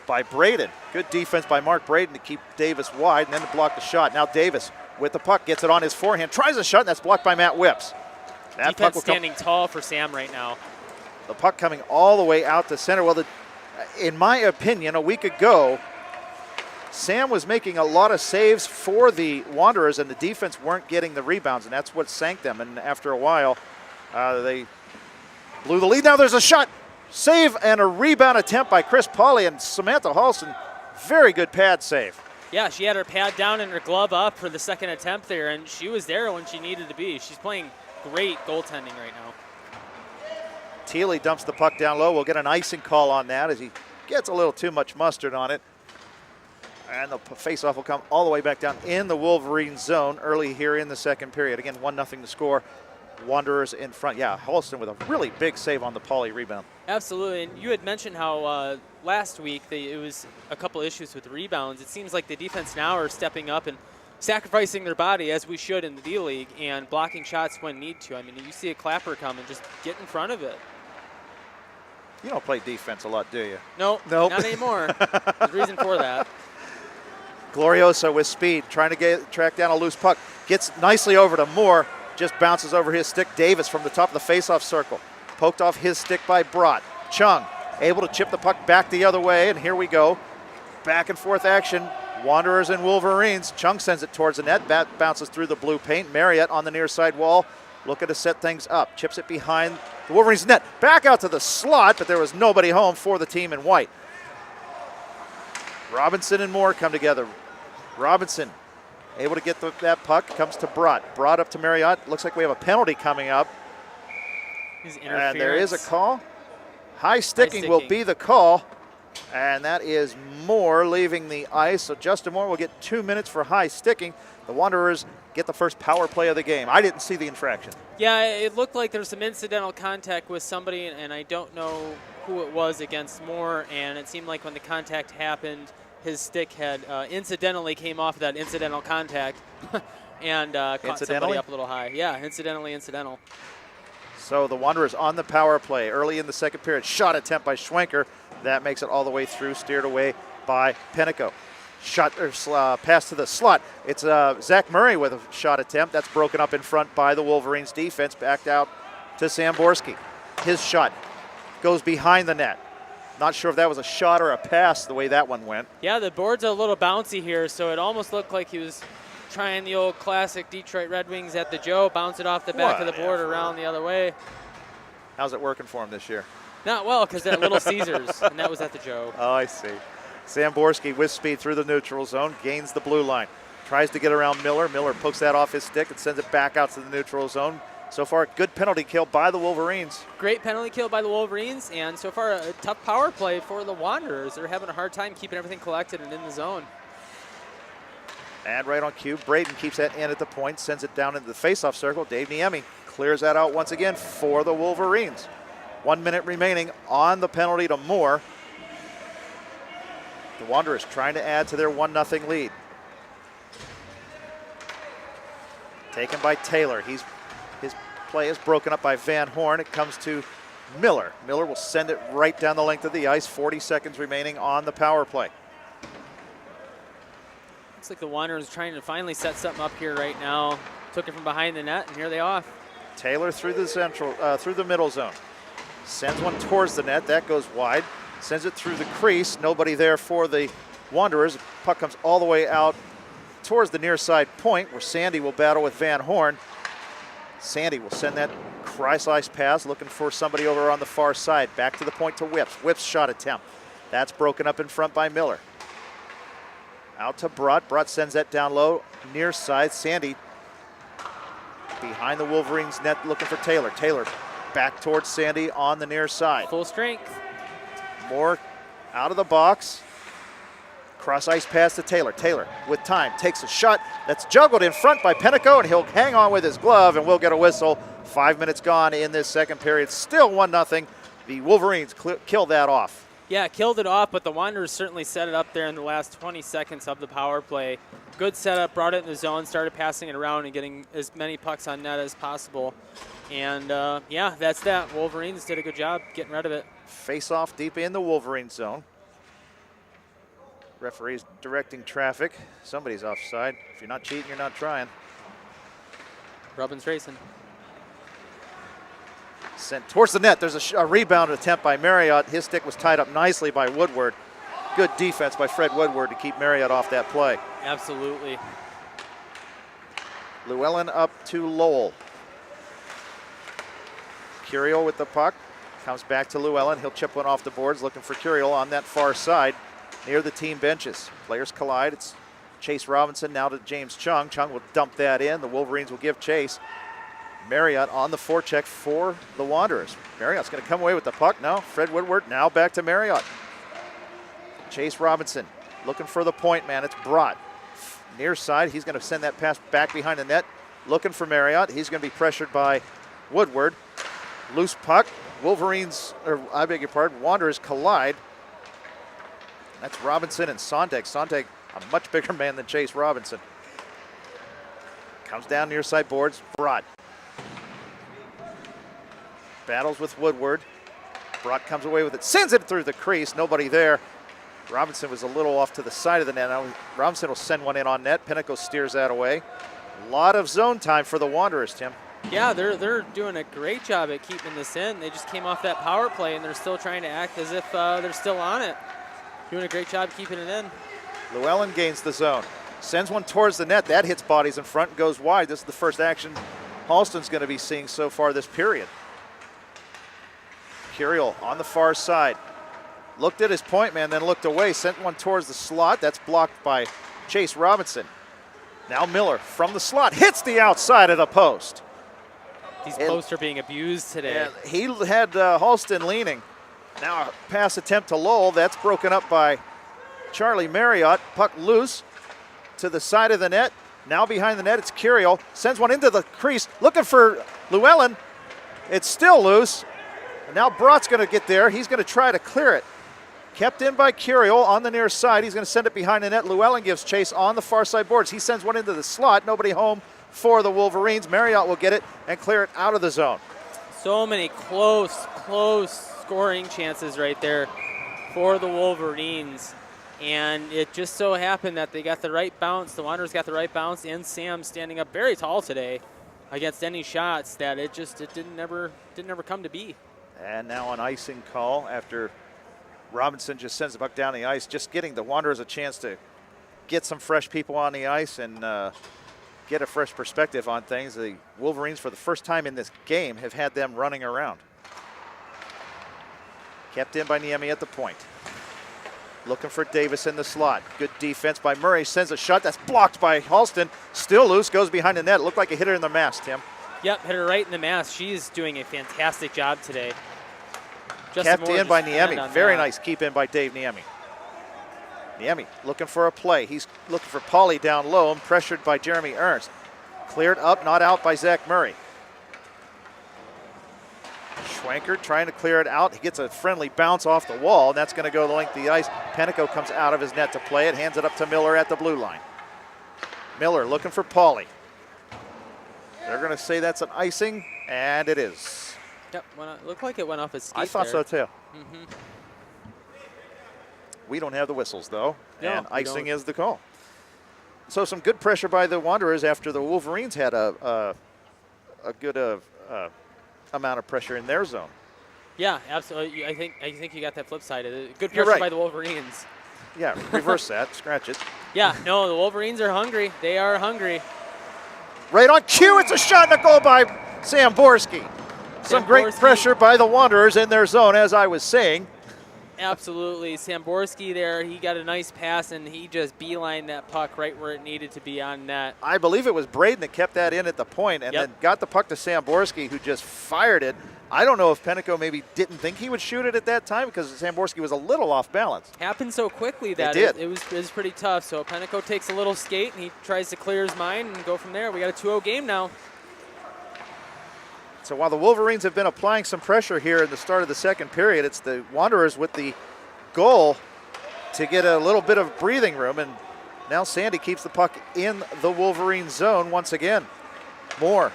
by Braden. Good defense by Mark Braden to keep Davis wide and then to block the shot. Now Davis with the puck, gets it on his forehand, tries a shot, and that's blocked by Matt Whips. That puck Defense will standing tall for Sam right now. The puck coming all the way out to center. Well, in my opinion, a week ago, Sam was making a lot of saves for the Wanderers, and the defense weren't getting the rebounds, and that's what sank them. And after a while, they blew the lead. Now there's a shot, save, and a rebound attempt by Chris Pauley, and Samantha Halston, very good pad save. Yeah, she had her pad down and her glove up for the second attempt there, and she was there when she needed to be. She's playing great goaltending right now. Thiele dumps the puck down low. We'll get an icing call on that as he gets a little too much mustard on it. And the faceoff will come all the way back down in the Wolverine zone early here in the second period. Again, 1-0 to score. Wanderers in front. Yeah, Halston with a really big save on the Pauley rebound. Absolutely, and you had mentioned how last week it was a couple issues with rebounds. It seems like the defense now are stepping up and sacrificing their body, as we should in the D-League, and blocking shots when need to. I mean, you see a clapper come and just get in front of it. You don't play defense a lot, do you? Nope. Not anymore. There's a reason for that. Glorioso with speed, trying to track down a loose puck. Gets nicely over to Moore, just bounces over his stick. Davis from the top of the faceoff circle. Poked off his stick by Brott. Chung able to chip the puck back the other way, and here we go. Back and forth action. Wanderers and Wolverines. Chung sends it towards the net. That bounces through the blue paint. Marriott on the near side wall, looking to set things up. Chips it behind the Wolverines net. Back out to the slot, but there was nobody home for the team in white. Robinson and Moore come together. Robinson able to get that puck, comes to Brott. Brott up to Marriott. Looks like we have a penalty coming up. And there is a call. High sticking will be the call. And that is Moore leaving the ice. So Justin Moore will get 2 minutes for high sticking. The Wanderers get the first power play of the game. I didn't see the infraction. Yeah, it looked like there was some incidental contact with somebody, and I don't know who it was against Moore. And it seemed like when the contact happened, his stick had incidentally came off of that incidental contact and caught somebody up a little high. Yeah, incidental. So the Wanderers on the power play early in the second period. Shot attempt by Schwenker. That makes it all the way through, steered away by Penico. Shot or pass to the slot. It's Zach Murray with a shot attempt. That's broken up in front by the Wolverines defense. Backed out to Samborski. His shot goes behind the net. Not sure if that was a shot or a pass the way that one went. Yeah, the board's a little bouncy here, so it almost looked like he was trying the old classic Detroit Red Wings at the Joe, bounce it off the back of the board around the other way. How's it working for him this year? Not well, because they're at Little Caesars, and that was at the Joe. Oh, I see. Samborski with speed through the neutral zone, gains the blue line. Tries to get around Miller. Miller pokes that off his stick and sends it back out to the neutral zone. So far, good penalty kill by the Wolverines. Great penalty kill by the Wolverines, and so far a tough power play for the Wanderers. They're having a hard time keeping everything collected and in the zone. And right on cue, Braden keeps that in at the point, sends it down into the faceoff circle. Dave Niemi clears that out once again for the Wolverines. 1 minute remaining on the penalty to Moore. The Wanderers trying to add to their 1-0 lead. Taken by Taylor. His play is broken up by Van Horn. It comes to Miller. Miller will send it right down the length of the ice. 40 seconds remaining on the power play. Looks like the Wanderers trying to finally set something up here right now. Took it from behind the net, and here they are. Taylor through the middle zone. Sends one towards the net. That goes wide. Sends it through the crease. Nobody there for the Wanderers. Puck comes all the way out towards the near side point where Sandy will battle with Van Horn. Sandy will send that Kreisleis pass, looking for somebody over on the far side. Back to the point to Whips. Whips shot attempt. That's broken up in front by Miller. Out to Brott. Brott sends that down low, near side. Sandy behind the Wolverines net looking for Taylor. Taylor back towards Sandy on the near side. Full strength. Moore out of the box. Cross ice pass to Taylor. Taylor with time takes a shot. That's juggled in front by Penico, and he'll hang on with his glove, and we'll get a whistle. 5 minutes gone in this second period. Still 1-0. The Wolverines killed that off. Yeah, killed it off, but the Wanderers certainly set it up there in the last 20 seconds of the power play. Good setup, brought it in the zone, started passing it around and getting as many pucks on net as possible. And yeah, that's that. Wolverines did a good job getting rid of it. Face off deep in the Wolverine zone. Referee's directing traffic. Somebody's offside. If you're not cheating, you're not trying. Robbins racing. Sent towards the net. There's a rebound attempt by Marriott. His stick was tied up nicely by Woodward. Good defense by Fred Woodward to keep Marriott off that play. Absolutely. Llewellyn up to Lowell. Curiel with the puck. Comes back to Llewellyn. He'll chip one off the boards, looking for Curiel on that far side near the team benches. Players collide. It's Chase Robinson now to James Chung. Chung will dump that in. The Wolverines will give chase. Marriott on the forecheck for the Wanderers. Marriott's going to come away with the puck. No, Fred Woodward now back to Marriott. Chase Robinson looking for the point man. It's Brott. Near side, he's going to send that pass back behind the net. Looking for Marriott. He's going to be pressured by Woodward. Loose puck. Wolverines, or I beg your pardon, Wanderers collide. That's Robinson and Sonntag. Sonntag, a much bigger man than Chase Robinson. Comes down near side boards. Brott battles with Woodward. Brott comes away with it, sends it through the crease. Nobody there. Robinson was a little off to the side of the net. Now Robinson will send one in on net. Pinnacle steers that away. A lot of zone time for the Wanderers, Tim. Yeah, they're doing a great job at keeping this in. They just came off that power play, and they're still trying to act as if they're still on it. Doing a great job keeping it in. Llewellyn gains the zone. Sends one towards the net. That hits bodies in front and goes wide. This is the first action Halston's going to be seeing so far this period. Curiel on the far side. Looked at his point man, then looked away. Sent one towards the slot. That's blocked by Chase Robinson. Now Miller from the slot hits the outside of the post. These posts are being abused today. He had Halston leaning. Now a pass attempt to Lowell. That's broken up by Charlie Marriott. Puck loose to the side of the net. Now behind the net, it's Curiel. Sends one into the crease, looking for Llewellyn. It's still loose. And now Brott's going to get there. He's going to try to clear it. Kept in by Curiel on the near side. He's going to send it behind the net. Llewellyn gives chase on the far side boards. He sends one into the slot. Nobody home for the Wolverines. Marriott will get it and clear it out of the zone. So many close scoring chances right there for the Wolverines. And it just so happened that they got the right bounce. The Wanderers got the right bounce, and Sam standing up very tall today against any shots that it didn't ever come to be. And now an icing call after Robinson just sends the puck down the ice, just getting the Wanderers a chance to get some fresh people on the ice and get a fresh perspective on things. The Wolverines, for the first time in this game, have had them running around. Kept in by Niemi at the point. Looking for Davis in the slot. Good defense by Murray. Sends a shot that's blocked by Halston. Still loose, goes behind the net. Looked like a hitter in the mask, Tim. Yep, hit her right in the mask. She's doing a fantastic job today. Kept in by Niemi. Very nice keep in by Dave Niemi. Niemi looking for a play. He's looking for Pauly down low and pressured by Jeremy Ernst. Cleared up, not out by Zach Murray. Schwenker trying to clear it out. He gets a friendly bounce off the wall, and that's going to go the length of the ice. Penico comes out of his net to play it, hands it up to Miller at the blue line. Miller looking for Pauly. They're going to say that's an icing, and it is. Yep, looked like it went off his skate. I thought so too. Mm-hmm. We don't have the whistles though, No, and we icing don't. is the call. So some good pressure by the Wanderers after the Wolverines had a good amount of pressure in their zone. Yeah, absolutely. I think you got that flip side of it. Good You're pressure right. by the Wolverines. Yeah, reverse that, scratch it. Yeah, no, the Wolverines are hungry. They are hungry. Right on cue, it's a shot and a goal by Samborski. Some great Samborski. pressure by the Wanderers in their zone, as I was saying. Absolutely. Samborski there, he got a nice pass, and he just beelined that puck right where it needed to be on net. I believe it was Braden that kept that in at the point and then got the puck to Samborski, who just fired it. I don't know if Pennico maybe didn't think he would shoot it at that time because Samborski was a little off balance. Happened so quickly that did. It was pretty tough. So Pennico takes a little skate, and he tries to clear his mind and go from there. We got a 2-0 game now. So while the Wolverines have been applying some pressure here in the start of the second period, it's the Wanderers with the goal to get a little bit of breathing room, and now Sandy keeps the puck in the Wolverine zone once again. Moore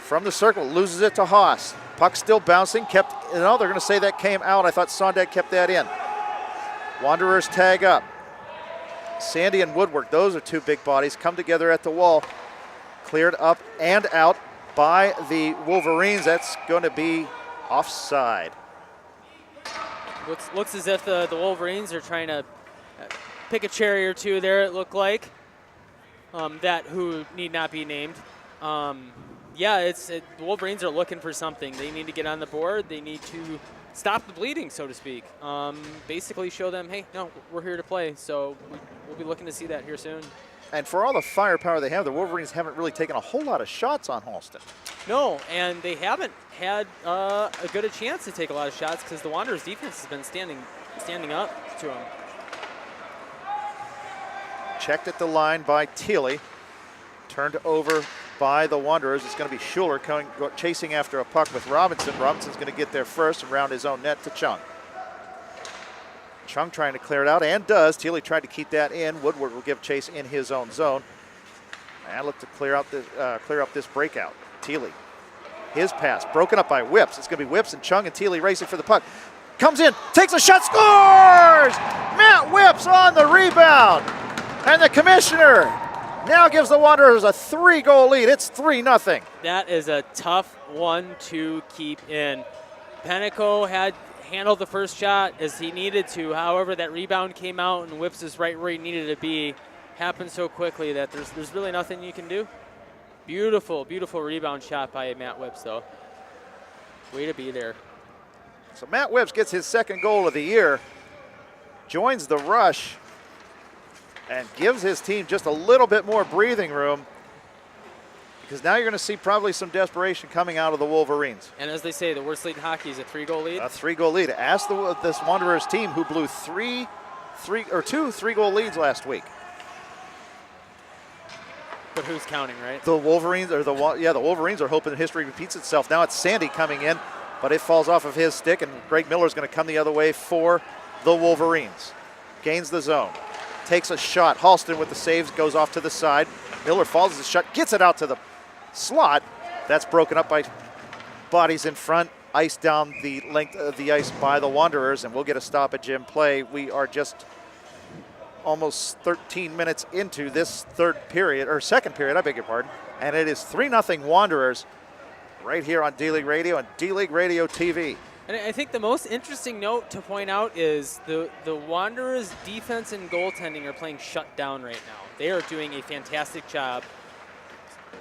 from the circle, loses it to Haas. Puck still bouncing, they're going to say that came out. I thought Sondag kept that in. Wanderers tag up. Sandy and Woodward, those are two big bodies, come together at the wall. Cleared up and out by the Wolverines. That's going to be offside. Looks as if the Wolverines are trying to pick a cherry or two there, it looked like. That who need not be named. The Wolverines are looking for something. They need to get on the board. They need to stop the bleeding, so to speak. Basically show them, hey, no, we're here to play. So we'll be looking to see that here soon. And for all the firepower they have, the Wolverines haven't really taken a whole lot of shots on Halston. No, and they haven't had a good a chance to take a lot of shots because the Wanderers' defense has been standing up to them. Checked at the line by Thiele. Turned over by the Wanderers. It's going to be Schuler chasing after a puck with Robinson. Robinson's going to get there first and round his own net to Chung. Chung trying to clear it out, and does. Thiele tried to keep that in. Woodward will give chase in his own zone. And look to clear up this breakout. Thiele, his pass broken up by Whips. It's going to be Whips and Chung and Thiele racing for the puck. Comes in, takes a shot, scores! Matt Whips on the rebound. And the commissioner now gives the Wanderers a 3-goal lead. It's 3-0. That is a tough one to keep in. Pennico had handled the first shot as he needed to. However, that rebound came out and Whips is right where he needed to be. Happened so quickly that there's really nothing you can do. Beautiful, beautiful rebound shot by Matt Whips, though. Way to be there. So Matt Whips gets his second goal of the year, joins the rush, and gives his team just a little bit more breathing room, because now you're going to see probably some desperation coming out of the Wolverines. And as they say, the worst league in hockey is a 3-goal lead. A 3-goal lead. Ask this Wanderers team who blew two 3-goal leads last week. But who's counting, right? The Wolverines, the Wolverines are hoping that history repeats itself. Now it's Sandy coming in, but it falls off of his stick, and Greg Miller's going to come the other way for the Wolverines. Gains the zone. Takes a shot. Halston with the saves, goes off to the side. Miller follows the shot, gets it out to the slot. That's broken up by bodies in front, ice down the length of the ice by the Wanderers, and we'll get a stoppage in play. We are just almost 13 minutes into this second period, I beg your pardon, and it is 3-0 Wanderers right here on D-League Radio and D-League Radio TV. And I think the most interesting note to point out is the Wanderers' defense and goaltending are playing shut down right now. They are doing a fantastic job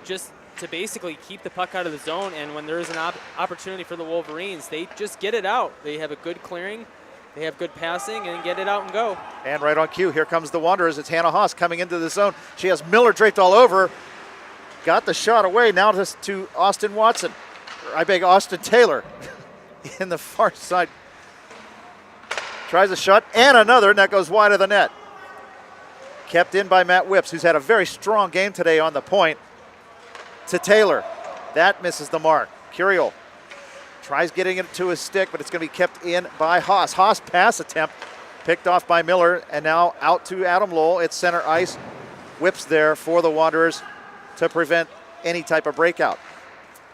just to basically keep the puck out of the zone, and when there is an opportunity for the Wolverines, they just get it out. They have a good clearing, they have good passing, and get it out and go. And right on cue, here comes the Wanderers. It's Hannah Haas coming into the zone. She has Miller draped all over. Got the shot away, now to Austin Taylor. In the far side. Tries a shot and another, and that goes wide of the net. Kept in by Matt Whips, who's had a very strong game today on the point. To Taylor. That misses the mark. Curiel tries getting it to his stick, but it's going to be kept in by Haas. Haas pass attempt picked off by Miller, and now out to Adam Lowell. It's center ice. Whips there for the Wanderers to prevent any type of breakout.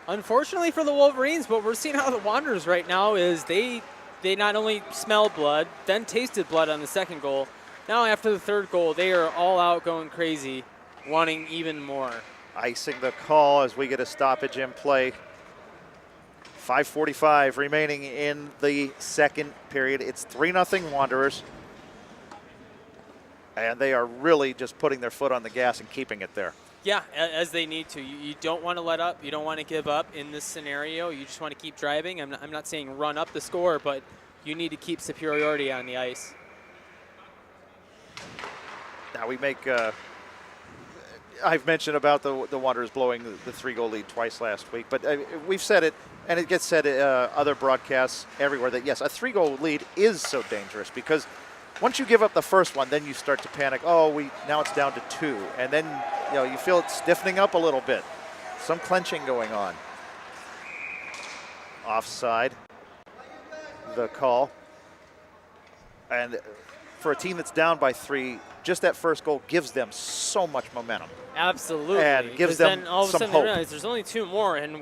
Unfortunately for the Wolverines, what we're seeing out of the Wanderers right now is they not only smelled blood, then tasted blood on the second goal. Now after the third goal, they are all out going crazy, wanting even more. Icing the call as we get a stoppage in play. 5:45 remaining in the second period. It's 3-0 Wanderers. And they are really just putting their foot on the gas and keeping it there. Yeah, as they need to. You don't want to let up. You don't want to give up in this scenario. You just want to keep driving. I'm not saying run up the score, but you need to keep superiority on the ice. Now we make, I've mentioned about the Wanderers blowing the 3-goal lead twice last week, but we've said it, and it gets said other broadcasts everywhere, that yes, a 3-goal lead is so dangerous because once you give up the first one, then you start to panic. Oh, now it's down to 2, and then you feel it stiffening up a little bit. Some clenching going on. Offside, the call, and for a team that's down by 3, just that first goal gives them so much momentum. Absolutely, and gives them then all of a some sudden hope. They realize there's only 2 more, and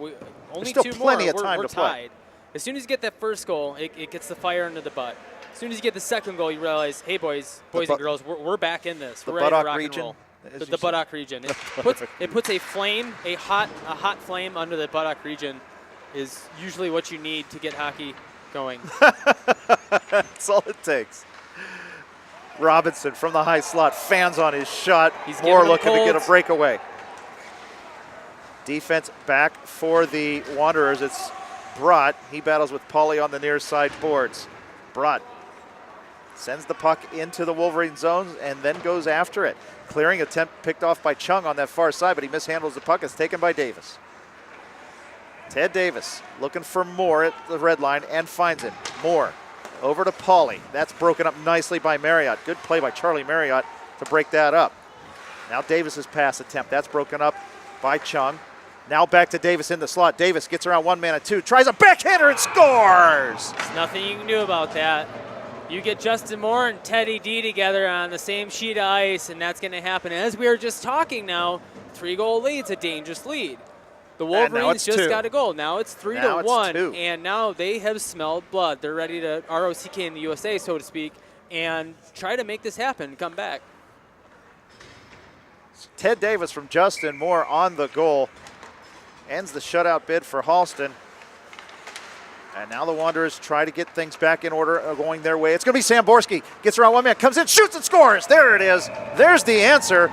only still 2 plenty more. of time we're to play. tied. As soon as you get that first goal, it gets the fire under the butt. As soon as you get the second goal, you realize, hey, boys and girls, we're back in this. We're ready to rock and roll. The buttock region. It puts a flame, a hot flame under the buttock region is usually what you need to get hockey going. That's all it takes. Robinson from the high slot, fans on his shot. He's Moore giving looking them to get cold. a breakaway. Defense back for the Wanderers. It's Brott. He battles with Pauly on the near side boards. Brott sends the puck into the Wolverine zones and then goes after it. Clearing attempt picked off by Chung on that far side, but he mishandles the puck. It's taken by Davis. Ted Davis looking for Moore at the red line and finds him. Moore over to Pauly. That's broken up nicely by Marriott. Good play by Charlie Marriott to break that up. Now Davis's pass attempt. That's broken up by Chung. Now back to Davis in the slot. Davis gets around 1 man at 2, tries a backhander and scores! There's nothing you can do about that. You get Justin Moore and Teddy D together on the same sheet of ice, and that's going to happen. As we were just talking now, 3-goal lead's a dangerous lead. The Wolverines just got a goal. Now it's 3-1, and now they have smelled blood. They're ready to ROCK in the USA, so to speak, and try to make this happen, come back. Ted Davis from Justin Moore on the goal. Ends the shutout bid for Halston. And now the Wanderers try to get things back in order, going their way. It's going to be Samborski. Gets around 1 man, comes in, shoots and scores. There it is. There's the answer.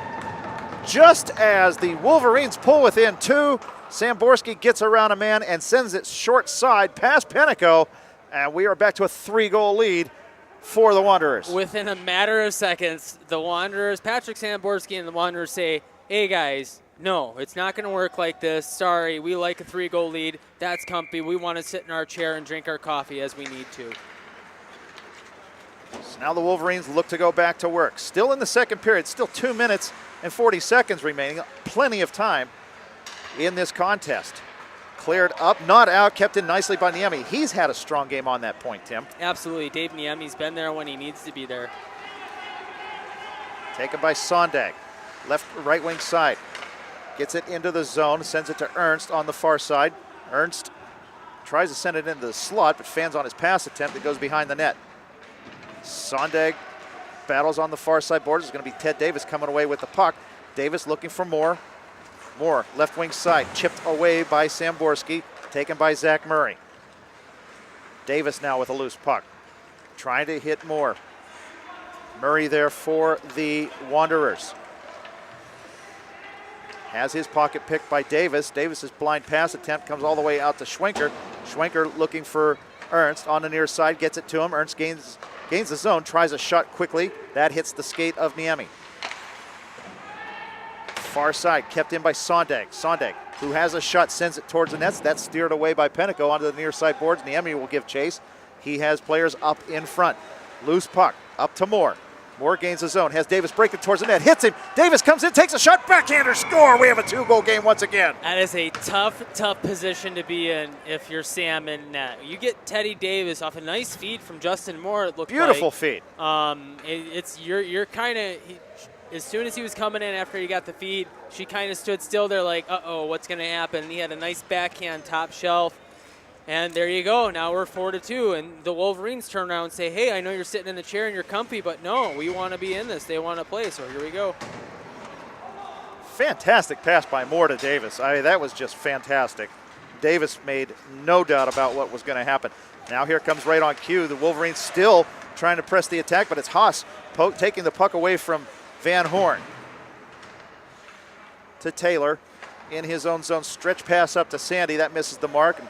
Just as the Wolverines pull within 2, Samborski gets around a man and sends it short side past Penico. And we are back to a 3-goal lead for the Wanderers. Within a matter of seconds, the Wanderers, Patrick Samborski and the Wanderers say, hey guys, no, it's not going to work like this. Sorry, we like a 3-goal lead. That's comfy. We want to sit in our chair and drink our coffee as we need to. So now the Wolverines look to go back to work. Still in the second period, still 2 minutes and 40 seconds remaining. Plenty of time in this contest. Cleared up, not out, kept in nicely by Niemi. He's had a strong game on that point, Tim. Absolutely. Dave Niemi's been there when he needs to be there. Taken by Sondag. Left, right wing side. Gets it into the zone, sends it to Ernst on the far side. Ernst tries to send it into the slot, but fans on his pass attempt that goes behind the net. Sondag battles on the far side boards. It's going to be Ted Davis coming away with the puck. Davis looking for Moore. Moore, left wing side, chipped away by Samborski, taken by Zach Murray. Davis now with a loose puck, trying to hit Moore. Murray there for the Wanderers. Has his pocket picked by Davis. Davis's blind pass attempt comes all the way out to Schwenker. Schwenker looking for Ernst on the near side, gets it to him. Ernst gains the zone, tries a shot quickly. That hits the skate of Niemi. Far side, kept in by Sondag. Sondag, who has a shot, sends it towards the nets. That's steered away by Penico onto the near side boards. Niemi will give chase. He has players up in front. Loose puck, up to Moore. Moore gains the zone, has Davis break it towards the net, hits him. Davis comes in, takes a shot, backhander, score. We have a 2-goal game once again. That is a tough position to be in if you're Sam in net. You get Teddy Davis off a nice feed from Justin Moore, it looked Beautiful like. feed. You're kind of, as soon as he was coming in after he got the feed, she kind of stood still there like, uh-oh, what's going to happen? And he had a nice backhand top shelf. And there you go. Now we're 4-2, and the Wolverines turn around and say, hey, I know you're sitting in the chair and you're comfy, but no, we want to be in this. They want to play, so here we go. Fantastic pass by Moore to Davis. That was just fantastic. Davis made no doubt about what was going to happen. Now here comes right on cue. The Wolverines still trying to press the attack, but it's Haas taking the puck away from Van Horn. To Taylor in his own zone. Stretch pass up to Sandy. That misses the mark. And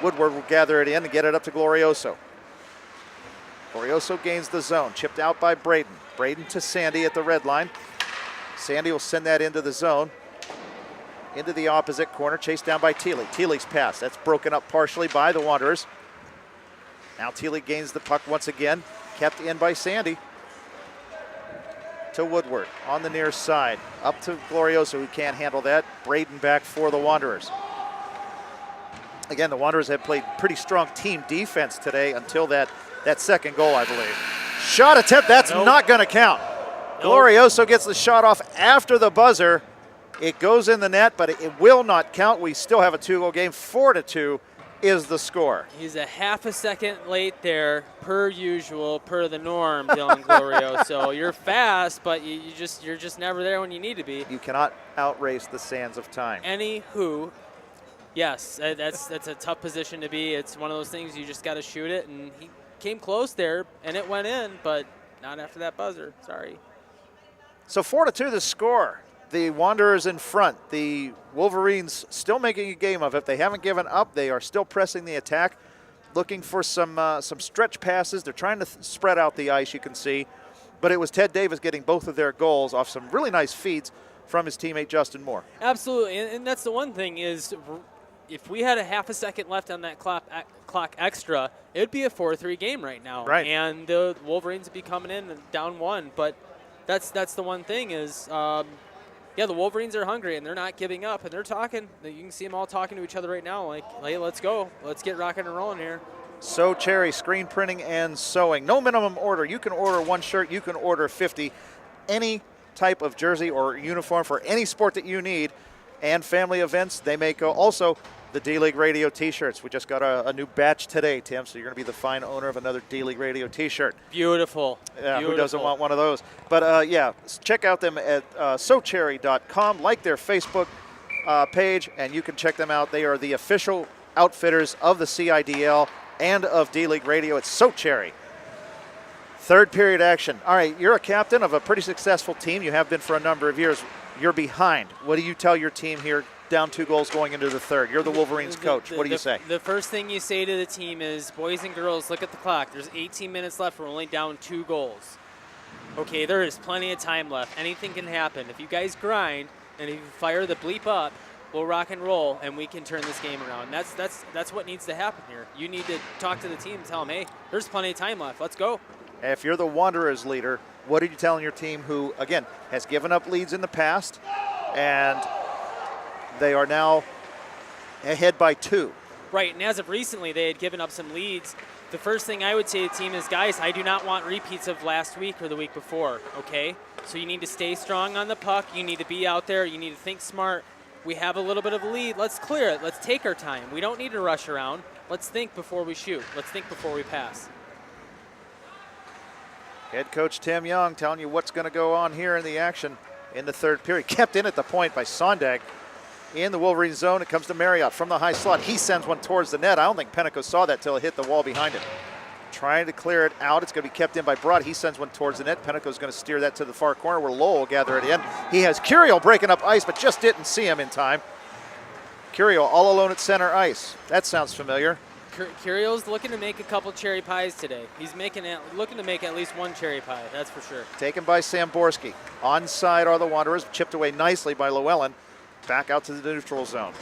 Woodward will gather it in and get it up to Glorioso. Glorioso gains the zone. Chipped out by Braden. Braden to Sandy at the red line. Sandy will send that into the zone. Into the opposite corner. Chased down by Thiele. Thiele's pass. That's broken up partially by the Wanderers. Now Thiele gains the puck once again. Kept in by Sandy. To Woodward on the near side. Up to Glorioso, who can't handle that. Braden back for the Wanderers. Again, the Wanderers have played pretty strong team defense today until that second goal, I believe. Shot attempt, that's not going to count. Glorioso gets the shot off after the buzzer. It goes in the net, but it will not count. We still have a 2-goal game. 4-2 is the score. He's a half a second late there, per usual, per the norm, Dylan Glorioso. You're fast, but you're just never there when you need to be. You cannot outrace the sands of time. Anywho, yes, that's a tough position to be. It's one of those things you just got to shoot it, and he came close there, and it went in, but not after that buzzer. Sorry. So 4-2 the score. The Wanderers in front. The Wolverines still making a game of it. They haven't given up. They are still pressing the attack, looking for some stretch passes. They're trying to spread out the ice, you can see. But it was Ted Davis getting both of their goals off some really nice feeds from his teammate Justin Moore. Absolutely, and that's the one thing is if we had a half a second left on that clock extra, it would be a 4-3 game right now. Right. And the Wolverines would be coming in down 1. But that's the one thing is yeah, the Wolverines are hungry, and they're not giving up, and they're talking. You can see them all talking to each other right now, like, hey, let's go. Let's get rocking and rolling here. So Cherry, screen printing and sewing. No minimum order. You can order 1 shirt. You can order 50. Any type of jersey or uniform for any sport that you need. And family events, they make also the D-League Radio T-shirts. We just got a new batch today, Tim, so you're going to be the fine owner of another D-League Radio T-shirt. Beautiful. Yeah, Beautiful. Who doesn't want one of those? But, yeah, check out them at socherry.com. Like their Facebook page, and you can check them out. They are the official outfitters of the CIDL and of D-League Radio. It's So Cherry. Third period action. All right, you're a captain of a pretty successful team. You have been for a number of years. You're behind. What do you tell your team here, down 2 goals going into the third? You're the Wolverines coach. What do you say? The first thing you say to the team is, boys and girls, look at the clock. There's 18 minutes left. We're only down 2 goals. Okay, there is plenty of time left. Anything can happen. If you guys grind and if you fire the bleep up, we'll rock and roll, and we can turn this game around. That's what needs to happen here. You need to talk to the team and tell them, hey, there's plenty of time left. Let's go. If you're the Wanderers leader, what are you telling your team who, again, has given up leads in the past, and they are now ahead by 2? Right, and as of recently, they had given up some leads. The first thing I would say to the team is, guys, I do not want repeats of last week or the week before, okay? So you need to stay strong on the puck. You need to be out there. You need to think smart. We have a little bit of a lead. Let's clear it. Let's take our time. We don't need to rush around. Let's think before we shoot. Let's think before we pass. Head coach Tim Young telling you what's going to go on here in the action in the third period. Kept in at the point by Sondag in the Wolverine zone. It comes to Marriott from the high slot. He sends one towards the net. I don't think Penteco saw that till it hit the wall behind him. Trying to clear it out. It's going to be kept in by Broad. He sends one towards the net. Penteco's going to steer that to the far corner where Lowell will gather it in. He has Curiel breaking up ice, but just didn't see him in time. Curiel all alone at center ice. That sounds familiar. Curiel's looking to make a couple cherry pies today. He's looking to make at least 1 cherry pie, that's for sure. Taken by Samborski. Onside are the Wanderers, chipped away nicely by Llewellyn. Back out to the neutral zone.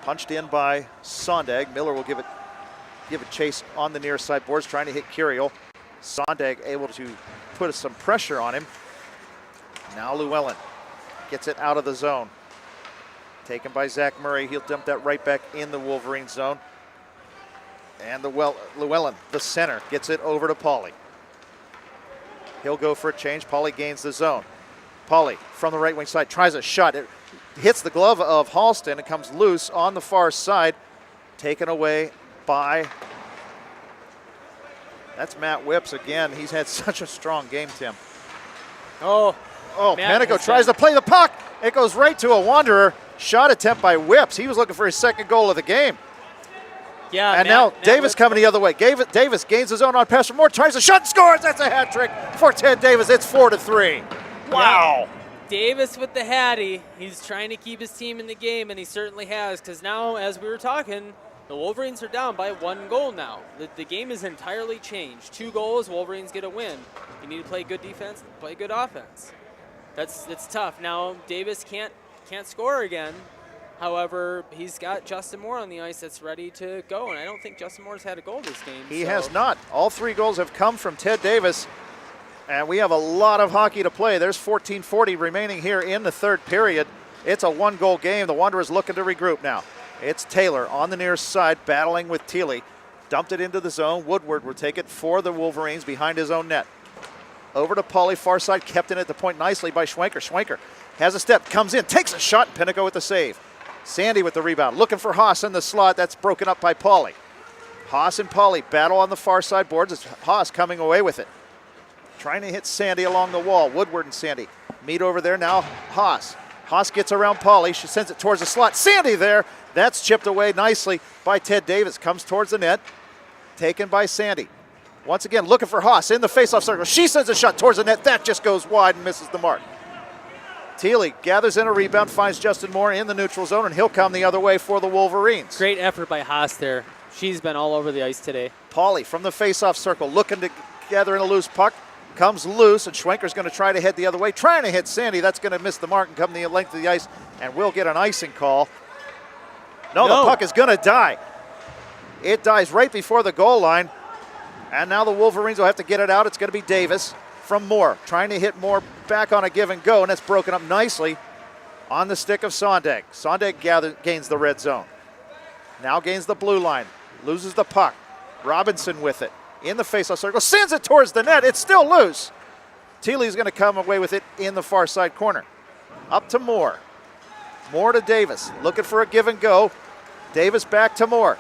Punched in by Sondag. Miller will give it chase on the near side boards, trying to hit Curiel. Sondag able to put some pressure on him. Now Llewellyn gets it out of the zone. Taken by Zach Murray. He'll dump that right back in the Wolverine zone. And Llewellyn, the center, gets it over to Pauly. He'll go for a change. Pauly gains the zone. Pauly from the right wing side tries a shot. It hits the glove of Halston. It comes loose on the far side. Taken away by, that's Matt Whips again. He's had such a strong game, Tim. Oh, Penteco tries to play the puck. It goes right to a Wanderer. shot attempt by Whips. He was looking for his second goal of the game. Yeah, And now Davis coming the other way. Davis gains his own on pass for Moore, tries a shot and scores. That's a hat trick for Ted Davis. It's 4-3. Wow. Davis with the hattie. He's trying to keep his team in the game, and he certainly has, because now, as we were talking, the Wolverines are down by 1 goal now. The game is entirely changed. 2 goals, Wolverines get a win. You need to play good defense, play good offense. It's tough. Now, Davis can't score again. However, he's got Justin Moore on the ice that's ready to go, and I don't think Justin Moore's had a goal this game. He has not. All 3 goals have come from Ted Davis, and we have a lot of hockey to play. There's 14:40 remaining here in the third period. It's a 1-goal game. The Wanderers looking to regroup now. It's Taylor on the near side battling with Thiele. Dumped it into the zone. Woodward will take it for the Wolverines behind his own net. Over to Pauly, far side, kept in at the point nicely by Schwenker. Schwenker has a step, comes in, takes a shot, Pinnacle with the save. Sandy with the rebound, looking for Haas in the slot. That's broken up by Pauly. Haas and Pauly battle on the far side boards. It's Haas coming away with it. Trying to hit Sandy along the wall. Woodward and Sandy meet over there now. Haas. Haas gets around Pauly. She sends it towards the slot. Sandy there. That's chipped away nicely by Ted Davis. Comes towards the net. Taken by Sandy. Once again, looking for Haas in the faceoff circle. She sends a shot towards the net. That just goes wide and misses the mark. Thiele gathers in a rebound, finds Justin Moore in the neutral zone, and he'll come the other way for the Wolverines. Great effort by Haas there. She's been all over the ice today. Pauly from the faceoff circle, looking to gather in a loose puck. Comes loose, and Schwenker's going to try to head the other way. Trying to hit Sandy. That's going to miss the mark and come the length of the ice, and we'll get an icing call. No, the puck is going to die. It dies right before the goal line, and now the Wolverines will have to get it out. It's going to be Davis from Moore, trying to hit Moore back on a give and go, and that's broken up nicely on the stick of Sondag. Sondag gains the red zone. Now gains the blue line, loses the puck. Robinson with it in the faceoff circle, sends it towards the net. It's still loose. Thiele's going to come away with it in the far side corner. Up to Moore. Moore to Davis, looking for a give and go. Davis back to Moore.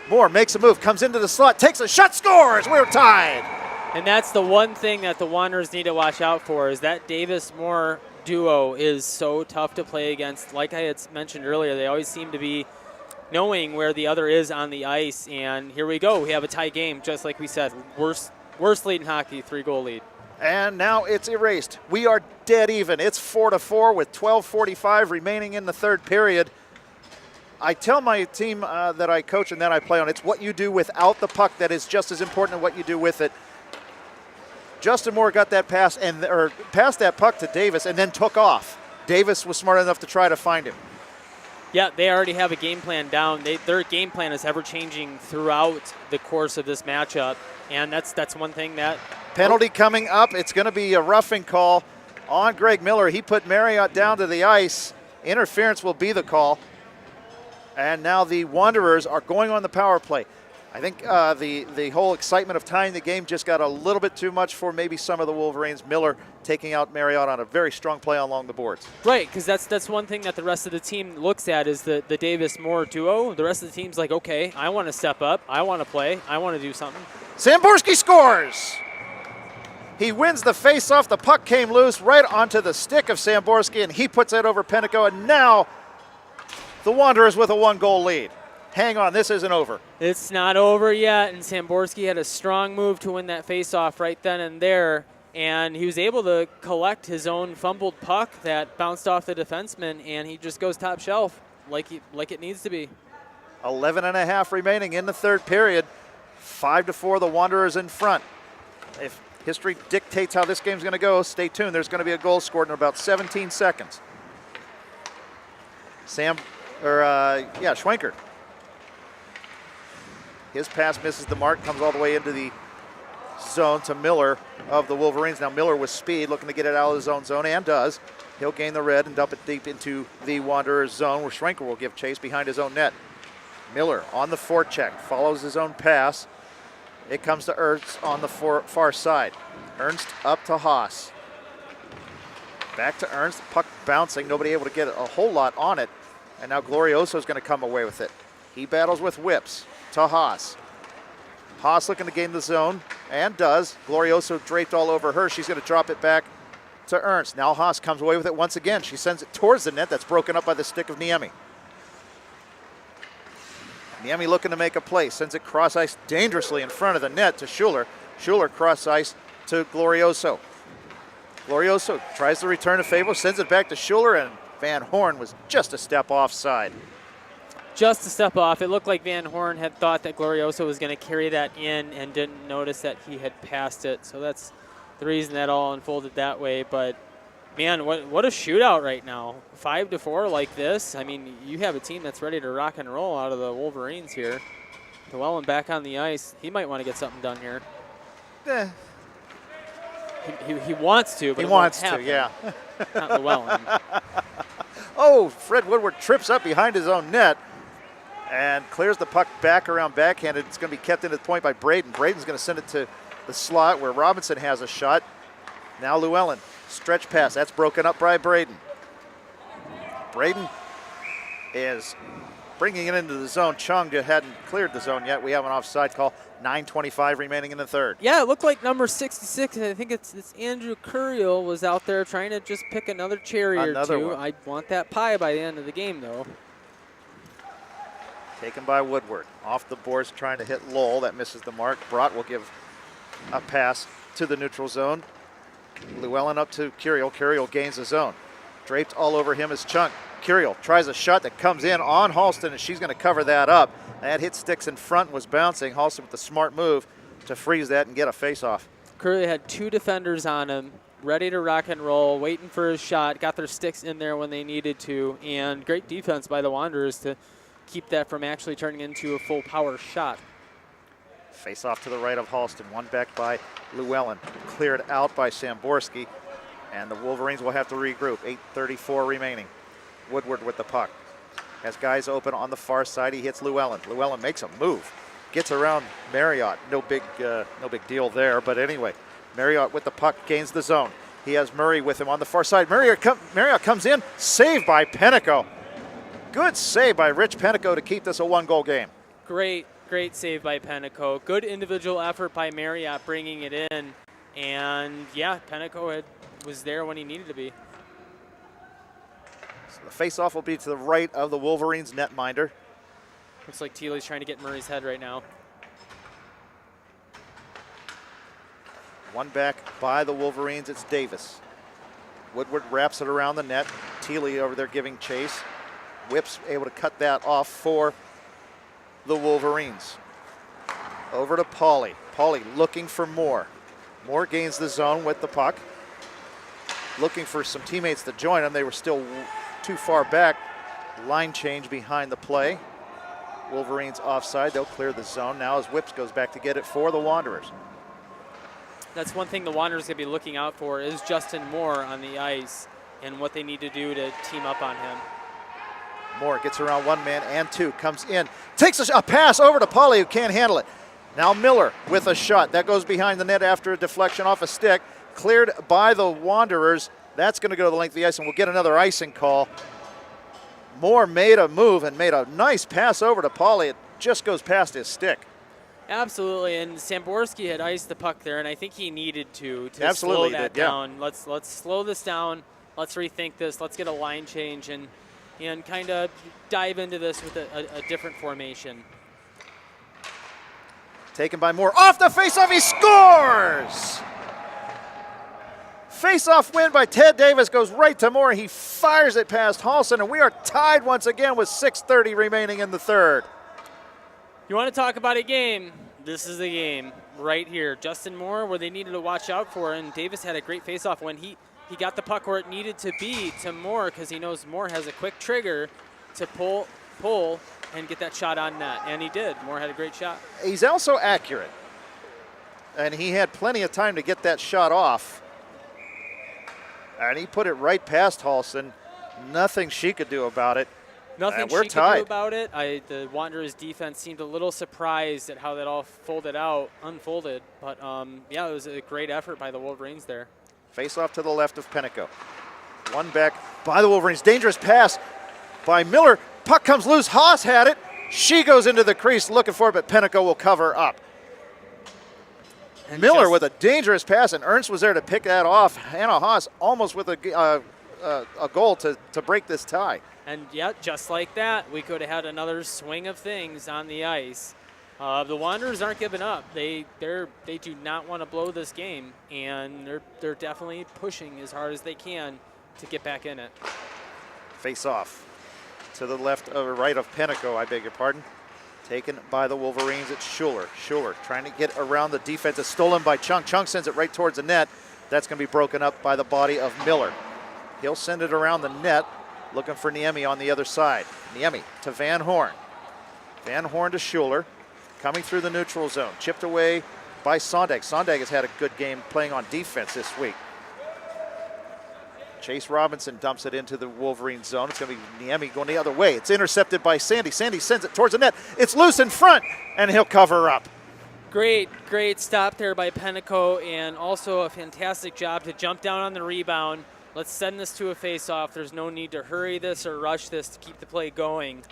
Moore makes a move, comes into the slot, takes a shot, scores. We're tied. And that's the one thing that the Wanderers need to watch out for, is that Davis-Moore duo is so tough to play against. Like I had mentioned earlier, they always seem to be knowing where the other is on the ice. And here we go. We have a tie game, just like we said. Worst lead in hockey, 3-goal lead. And now it's erased. We are dead even. It's 4-4 with 12:45 remaining in the third period. I tell my team that I coach and that I play on, it's what you do without the puck that is just as important as what you do with it. Justin Moore got that pass or passed that puck to Davis and then took off. Davis was smart enough to try to find him. Yeah, they already have a game plan down. Their game plan is ever-changing throughout the course of this matchup, and that's one thing that... Penalty coming up. It's going to be a roughing call on Greg Miller. He put Marriott down to the ice. Interference will be the call. And now the Wanderers are going on the power play. I think the whole excitement of tying the game just got a little bit too much for maybe some of the Wolverines. Miller taking out Marriott on a very strong play along the boards. Right, because that's one thing that the rest of the team looks at is the Davis-Moore duo. The rest of the team's like, okay, I want to step up. I want to play. I want to do something. Samborski scores! He wins the face-off. The puck came loose right onto the stick of Samborski, and he puts that over Pennico, and now the Wanderers with a 1-goal lead. Hang on, this isn't over. It's not over yet, and Samborski had a strong move to win that face-off right then and there, and he was able to collect his own fumbled puck that bounced off the defenseman, and he just goes top shelf like it needs to be. 11.5 remaining in the third period. 5-4, the Wanderers in front. If history dictates how this game's going to go, stay tuned. There's going to be a goal scored in about 17 seconds. Schwenker. His pass misses the mark, comes all the way into the zone to Miller of the Wolverines. Now Miller with speed, looking to get it out of his own zone, and does. He'll gain the red and dump it deep into the Wanderers' zone, where Schwenker will give chase behind his own net. Miller on the forecheck, follows his own pass. It comes to Ernst on the far side. Ernst up to Haas. Back to Ernst, puck bouncing, nobody able to get a whole lot on it. And now Glorioso's going to come away with it. He battles with whips to Haas. Haas looking to gain the zone, and does. Glorioso draped all over her. She's going to drop it back to Ernst. Now Haas comes away with it once again. She sends it towards the net. That's broken up by the stick of Niemi. Niemi looking to make a play. Sends it cross ice dangerously in front of the net to Schuler. Schuler cross ice to Glorioso. Glorioso tries to return to Fable, sends it back to Schuler, and Van Horn was just a step offside. Just a step off. It looked like Van Horn had thought that Glorioso was going to carry that in and didn't notice that he had passed it. So that's the reason that all unfolded that way. But, man, what a shootout right now. 5-4 like this. I mean, you have a team that's ready to rock and roll out of the Wolverines here. Llewellyn back on the ice. He might want to get something done here. He wants to, but he it wants won't to, yeah. Not Llewellyn. Oh, Fred Woodward trips up behind his own net and clears the puck back around backhanded. It's going to be kept into the point by Braden. Braden's going to send it to the slot where Robinson has a shot. Now Llewellyn, stretch pass. That's broken up by Braden. Braden is bringing it into the zone. Chung hadn't cleared the zone yet. We have an offside call. 9:25 remaining in the third. Yeah, it looked like number 66. I think it's Andrew Curiel was out there trying to just pick another cherry or two. I want that pie by the end of the game, though. Taken by Woodward. Off the boards, trying to hit Lowell. That misses the mark. Brott will give a pass to the neutral zone. Llewellyn up to Curiel. Curiel gains the zone. Draped all over him is Chung. Curiel tries a shot that comes in on Halston, and she's going to cover that up. That hit sticks in front and was bouncing. Halston with the smart move to freeze that and get a face-off. Curley had two defenders on him, ready to rock and roll, waiting for his shot, got their sticks in there when they needed to, and great defense by the Wanderers to keep that from actually turning into a full power shot. Face-off to the right of Halston. One back by Llewellyn. Cleared out by Samborski, and the Wolverines will have to regroup. 8:34 remaining. Woodward with the puck. Has guys open on the far side. He hits Llewellyn. Llewellyn makes a move. Gets around Marriott. No big deal there. But anyway, Marriott with the puck gains the zone. He has Murray with him on the far side. Marriott comes in. Saved by Penico. Good save by Rich Penico to keep this a one-goal game. Great save by Penico. Good individual effort by Marriott bringing it in. And, yeah, Penico was there when he needed to be. So the face-off will be to the right of the Wolverines netminder. Looks like Thiele's trying to get Murray's head right now. One back by the Wolverines, it's Davis. Woodward wraps it around the net. Thiele over there giving chase. Whip's able to cut that off for the Wolverines. Over to Pauly. Pauly looking for Moore. Moore gains the zone with the puck. Looking for some teammates to join him. They were still too far back. Line change behind the play. Wolverines offside. They'll clear the zone now as Whips goes back to get it for the Wanderers. That's one thing the Wanderers going to be looking out for is Justin Moore on the ice and what they need to do to team up on him. Moore gets around one man and two. Comes in. Takes a pass over to Pauly who can't handle it. Now Miller with a shot. That goes behind the net after a deflection off a stick. Cleared by the Wanderers. That's going to go to the length of the ice, and we'll get another icing call. Moore made a move and made a nice pass over to Pauly. It just goes past his stick. Absolutely, and Samborski had iced the puck there, and I think he needed to Absolutely slow that did, yeah. down. Let's slow this down. Let's rethink this. Let's get a line change and kind of dive into this with a different formation. Taken by Moore. Off the faceoff, he scores! Face-off win by Ted Davis goes right to Moore. He fires it past Halston, and we are tied once again with 6:30 remaining in the third. You want to talk about a game? This is the game right here. Justin Moore, where they needed to watch out for, and Davis had a great face-off when he got the puck where it needed to be to Moore because he knows Moore has a quick trigger to pull and get that shot on net, and he did. Moore had a great shot. He's also accurate, and he had plenty of time to get that shot off. And he put it right past Halston. Nothing she could do about it. Nothing we're she tied. could do about it. The Wanderers defense seemed a little surprised at how that all unfolded. But, yeah, it was a great effort by the Wolverines there. Face off to the left of Penico. One back by the Wolverines. Dangerous pass by Miller. Puck comes loose. Haas had it. She goes into the crease looking for it, but Penico will cover up. And Miller just- with a dangerous pass, and Ernst was there to pick that off. Hannah Haas almost with a goal to break this tie. And yeah, just like that, we could have had another swing of things on the ice. The Wanderers aren't giving up. They do not want to blow this game, and they're definitely pushing as hard as they can to get back in it. Face off to the left or right of Penico, I beg your pardon. Taken by the Wolverines, it's Schuler. Schuler trying to get around the defense. It's stolen by Chung. Chung sends it right towards the net. That's going to be broken up by the body of Miller. He'll send it around the net, looking for Niemi on the other side. Niemi to Van Horn. Van Horn to Schuler, coming through the neutral zone. Chipped away by Sondag. Sondag has had a good game playing on defense this week. Chase Robinson dumps it into the Wolverine zone. It's going to be Niemi going the other way. It's intercepted by Sandy. Sandy sends it towards the net. It's loose in front, and he'll cover up. Great stop there by Penico, and also a fantastic job to jump down on the rebound. Let's send this to a face-off. There's no need to hurry this or rush this to keep the play going.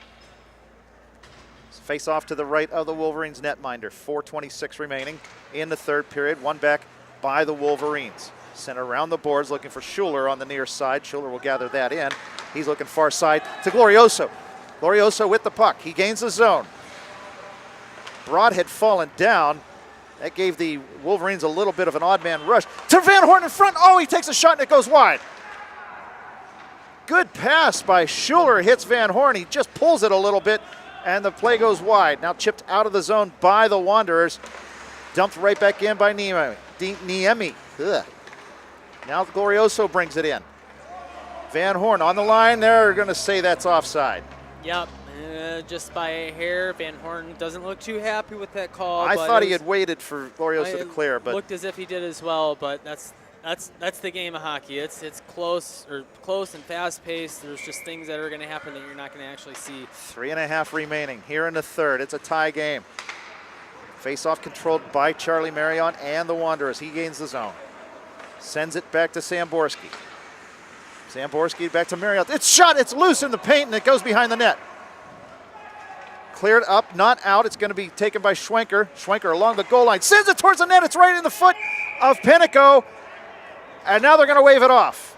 Face off to the right of the Wolverines netminder. 4:26 remaining in the third period. One back by the Wolverines. Sent around the boards looking for Schuler on the near side. Schuler will gather that in. He's looking far side to Glorioso. Glorioso with the puck. He gains the zone. Broad had fallen down. That gave the Wolverines a little bit of an odd man rush. To Van Horn in front. Oh, he takes a shot and it goes wide. Good pass by Schuler. Hits Van Horn. He just pulls it a little bit and the play goes wide. Now chipped out of the zone by the Wanderers. Dumped right back in by Niemi. Ugh. Now Glorioso brings it in. Van Horn on the line. They're going to say that's offside. Yep, just by a hair. Van Horn doesn't look too happy with that call. I thought he had waited for Glorioso to clear, but looked as if he did as well. But that's the game of hockey. It's close and fast paced. There's just things that are going to happen that you're not going to actually see. 3.5 remaining here in the third. It's a tie game. Face-off controlled by Charlie Marion and the Wanderers. He gains the zone. Sends it back to Samborski. Samborski back to Marriott. It's shot. It's loose in the paint, and it goes behind the net. Cleared up, not out. It's going to be taken by Schwenker. Schwenker along the goal line. Sends it towards the net. It's right in the foot of Penico. And now they're going to wave it off.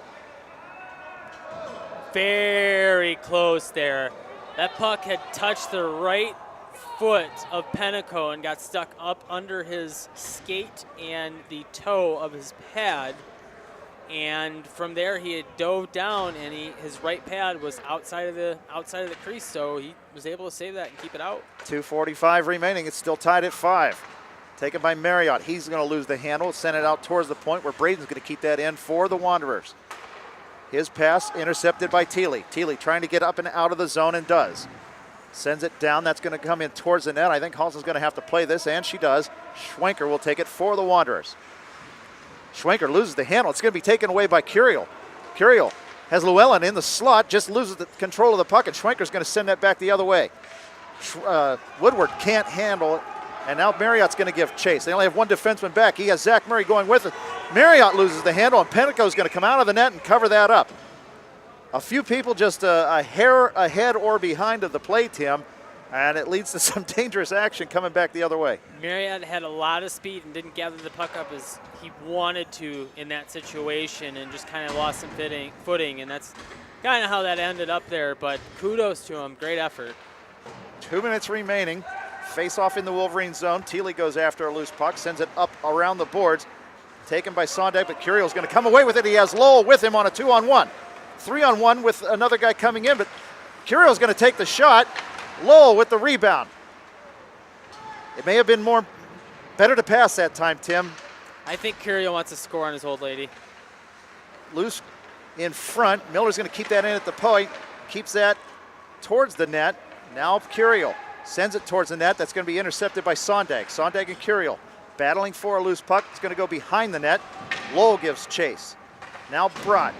Very close there. That puck had touched the right foot of Penico and got stuck up under his skate and the toe of his pad, and from there he had dove down and his right pad was outside of the crease, so he was able to save that and keep it out. 2:45 remaining. It's still tied at 5. Taken by Marriott. He's going to lose the handle, send it out towards the point where Braden's going to keep that in for the Wanderers. His pass intercepted by Thiele. Thiele trying to get up and out of the zone and does. Sends it down. That's going to come in towards the net. I think Halson's going to have to play this, and she does. Schwenker will take it for the Wanderers. Schwenker loses the handle. It's going to be taken away by Curiel. Curiel has Llewellyn in the slot, just loses the control of the puck, and Schwenker's going to send that back the other way. Woodward can't handle it, and now Marriott's going to give chase. They only have one defenseman back. He has Zach Murray going with it. Marriott loses the handle, and Penico's going to come out of the net and cover that up. A few people just a hair ahead or behind of the play, Tim, and it leads to some dangerous action coming back the other way. Marriott had a lot of speed and didn't gather the puck up as he wanted to in that situation and just kind of lost some footing, and that's kind of how that ended up there, but kudos to him. Great effort. 2 minutes remaining. Face off in the Wolverine zone. Thiele goes after a loose puck, sends it up around the boards. Taken by Sondag, but Curiel's going to come away with it. He has Lowell with him on a 2-on-1. 3-on-1 with another guy coming in, but Curiel's going to take the shot. Lowell with the rebound. It may have been better to pass that time, Tim. I think Curiel wants to score on his old lady. Loose in front. Miller's going to keep that in at the point. Keeps that towards the net. Now Curiel sends it towards the net. That's going to be intercepted by Sondag. Sondag and Curiel battling for a loose puck. It's going to go behind the net. Lowell gives chase. Now Brott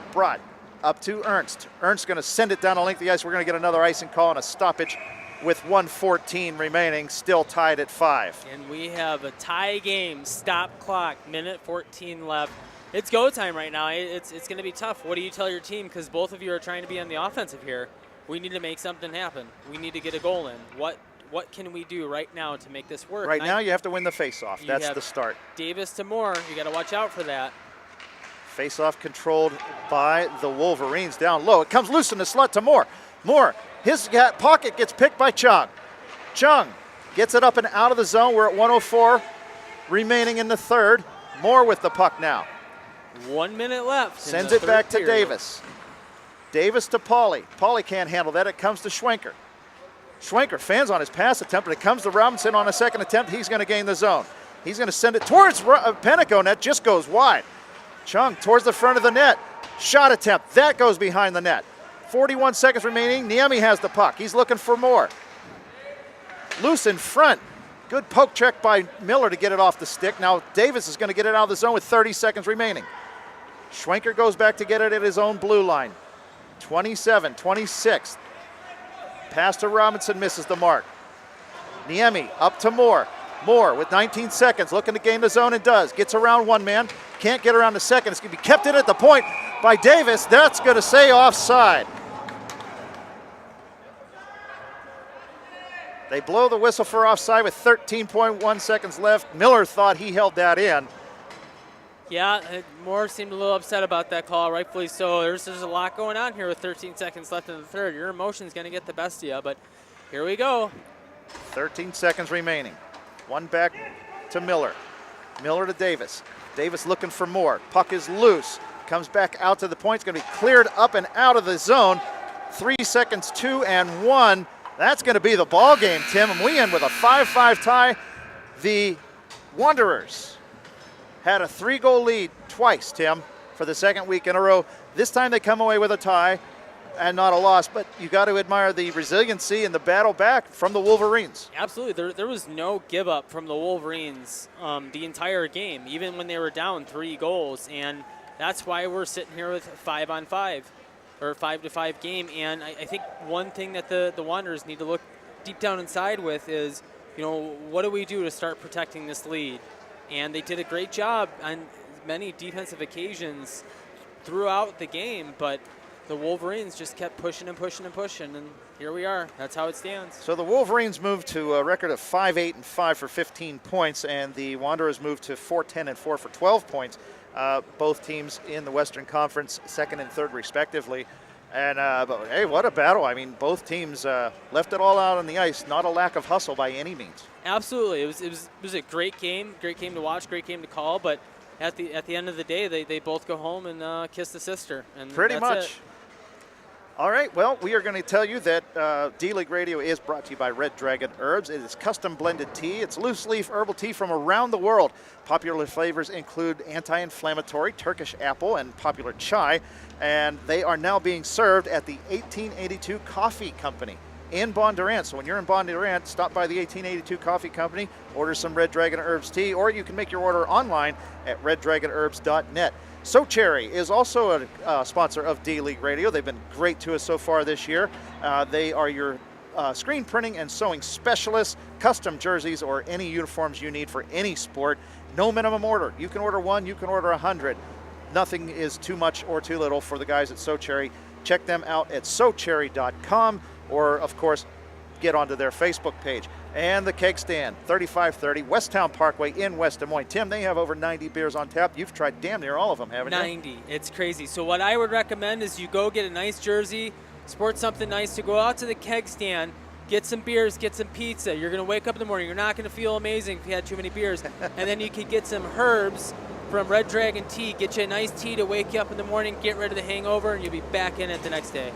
up to Ernst. Ernst going to send it down the length of the ice. We're going to get another icing call and a stoppage with 1:14 remaining, still tied at 5. And we have a tie game, stop clock, minute 14 left. It's go time right now. It's going to be tough. What do you tell your team? Because both of you are trying to be on the offensive here. We need to make something happen. We need to get a goal in. What what can we do right now to make this work? Right now, you have to win the face-off. That's the start. Davis to Moore. You got to watch out for that. Face-off controlled by the Wolverines down low. It comes loose in the slot to Moore. Moore, his pocket gets picked by Chung. Chung gets it up and out of the zone. We're at 1:04 remaining in the third. Moore with the puck now. 1 minute left. Sends it back to Davis. Davis to Pauly. Pauly can't handle that. It comes to Schwenker. Schwenker fans on his pass attempt, but it comes to Robinson on a second attempt. He's going to gain the zone. He's going to send it towards Penico. Net just goes wide. Chung towards the front of the net. Shot attempt. That goes behind the net. 41 seconds remaining. Niemi has the puck. He's looking for more. Loose in front. Good poke check by Miller to get it off the stick. Now Davis is going to get it out of the zone with 30 seconds remaining. Schwenker goes back to get it at his own blue line. 27, 26. Pass to Robinson, misses the mark. Niemi up to Moore. Moore with 19 seconds, looking to gain the zone and does. Gets around one man, can't get around the second. It's going to be kept in at the point by Davis. That's going to say offside. They blow the whistle for offside with 13.1 seconds left. Miller thought he held that in. Yeah, Moore seemed a little upset about that call, rightfully so. There's a lot going on here with 13 seconds left in the third. Your emotion's going to get the best of you, but here we go. 13 seconds remaining. One back to Miller. Miller to Davis. Davis looking for more. Puck is loose. Comes back out to the point. It's going to be cleared up and out of the zone. 3 seconds, 2 and 1. That's going to be the ball game, Tim. And we end with a 5-5 tie. The Wanderers had a 3-goal lead twice, Tim, for the second week in a row. This time they come away with a tie and not a loss, but you got to admire the resiliency and the battle back from the Wolverines. Absolutely. There was no give up from the Wolverines the entire game, even when they were down 3 goals, and that's why we're sitting here with 5-on-5 or 5-to-5 game. And I think one thing that the Wanderers need to look deep down inside with is, what do we do to start protecting this lead? And they did a great job on many defensive occasions throughout the game, but the Wolverines just kept pushing and pushing and pushing, and here we are. That's how it stands. So the Wolverines moved to a record of 5-8-5 for 15 points, and the Wanderers moved to 4-10-4 for 12 points. Both teams in the Western Conference, second and third respectively. And but hey, what a battle! I mean, both teams left it all out on the ice. Not a lack of hustle by any means. Absolutely, it was a great game to watch, great game to call. But at the end of the day, they both go home and kiss the sister. And pretty much. It. All right, well, we are going to tell you that D-League Radio is brought to you by Red Dragon Herbs. It is custom blended tea. It's loose leaf herbal tea from around the world. Popular flavors include anti-inflammatory, Turkish apple, and popular chai. And they are now being served at the 1882 Coffee Company in Bondurant. So when you're in Bondurant, stop by the 1882 Coffee Company, order some Red Dragon Herbs tea, or you can make your order online at reddragonherbs.net. So Cherry is also a sponsor of D-League Radio. They've been great to us so far this year. They are your screen printing and sewing specialists, custom jerseys, or any uniforms you need for any sport. No minimum order. You can order 1, you can order 100. Nothing is too much or too little for the guys at So Cherry. Check them out at socherry.com, or of course, get onto their Facebook page. And the Keg Stand, 3530 Westtown Parkway in West Des Moines. Tim, they have over 90 beers on tap. You've tried damn near all of them, haven't you? 90. It's crazy. So what I would recommend is you go get a nice jersey, sport something nice, to go out to the Keg Stand, get some beers, get some pizza. You're going to wake up in the morning. You're not going to feel amazing if you had too many beers. And then you could get some herbs from Red Dragon Tea. Get you a nice tea to wake you up in the morning, get rid of the hangover, and you'll be back in it the next day.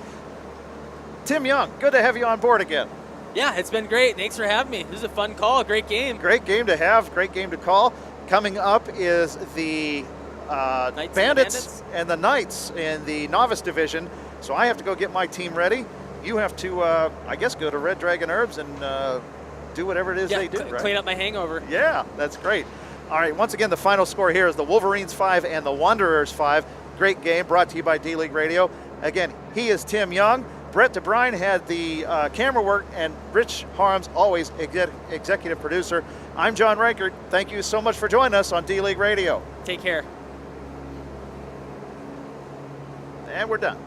Tim Young, good to have you on board again. Yeah, it's been great. Thanks for having me. This is a fun call. Great game. Great game to have. Great game to call. Coming up is the Bandits and the Knights in the novice division. So I have to go get my team ready. You have to, I guess, go to Red Dragon Herbs and do whatever it is they do, right? Clean up my hangover. Yeah, that's great. All right, once again, the final score here is the Wolverines 5 and the Wanderers 5. Great game brought to you by D-League Radio. Again, he is Tim Young. Brett DeBrine had the camera work, and Rich Harms, always executive producer. I'm John Reichert. Thank you so much for joining us on D-League Radio. Take care. And we're done.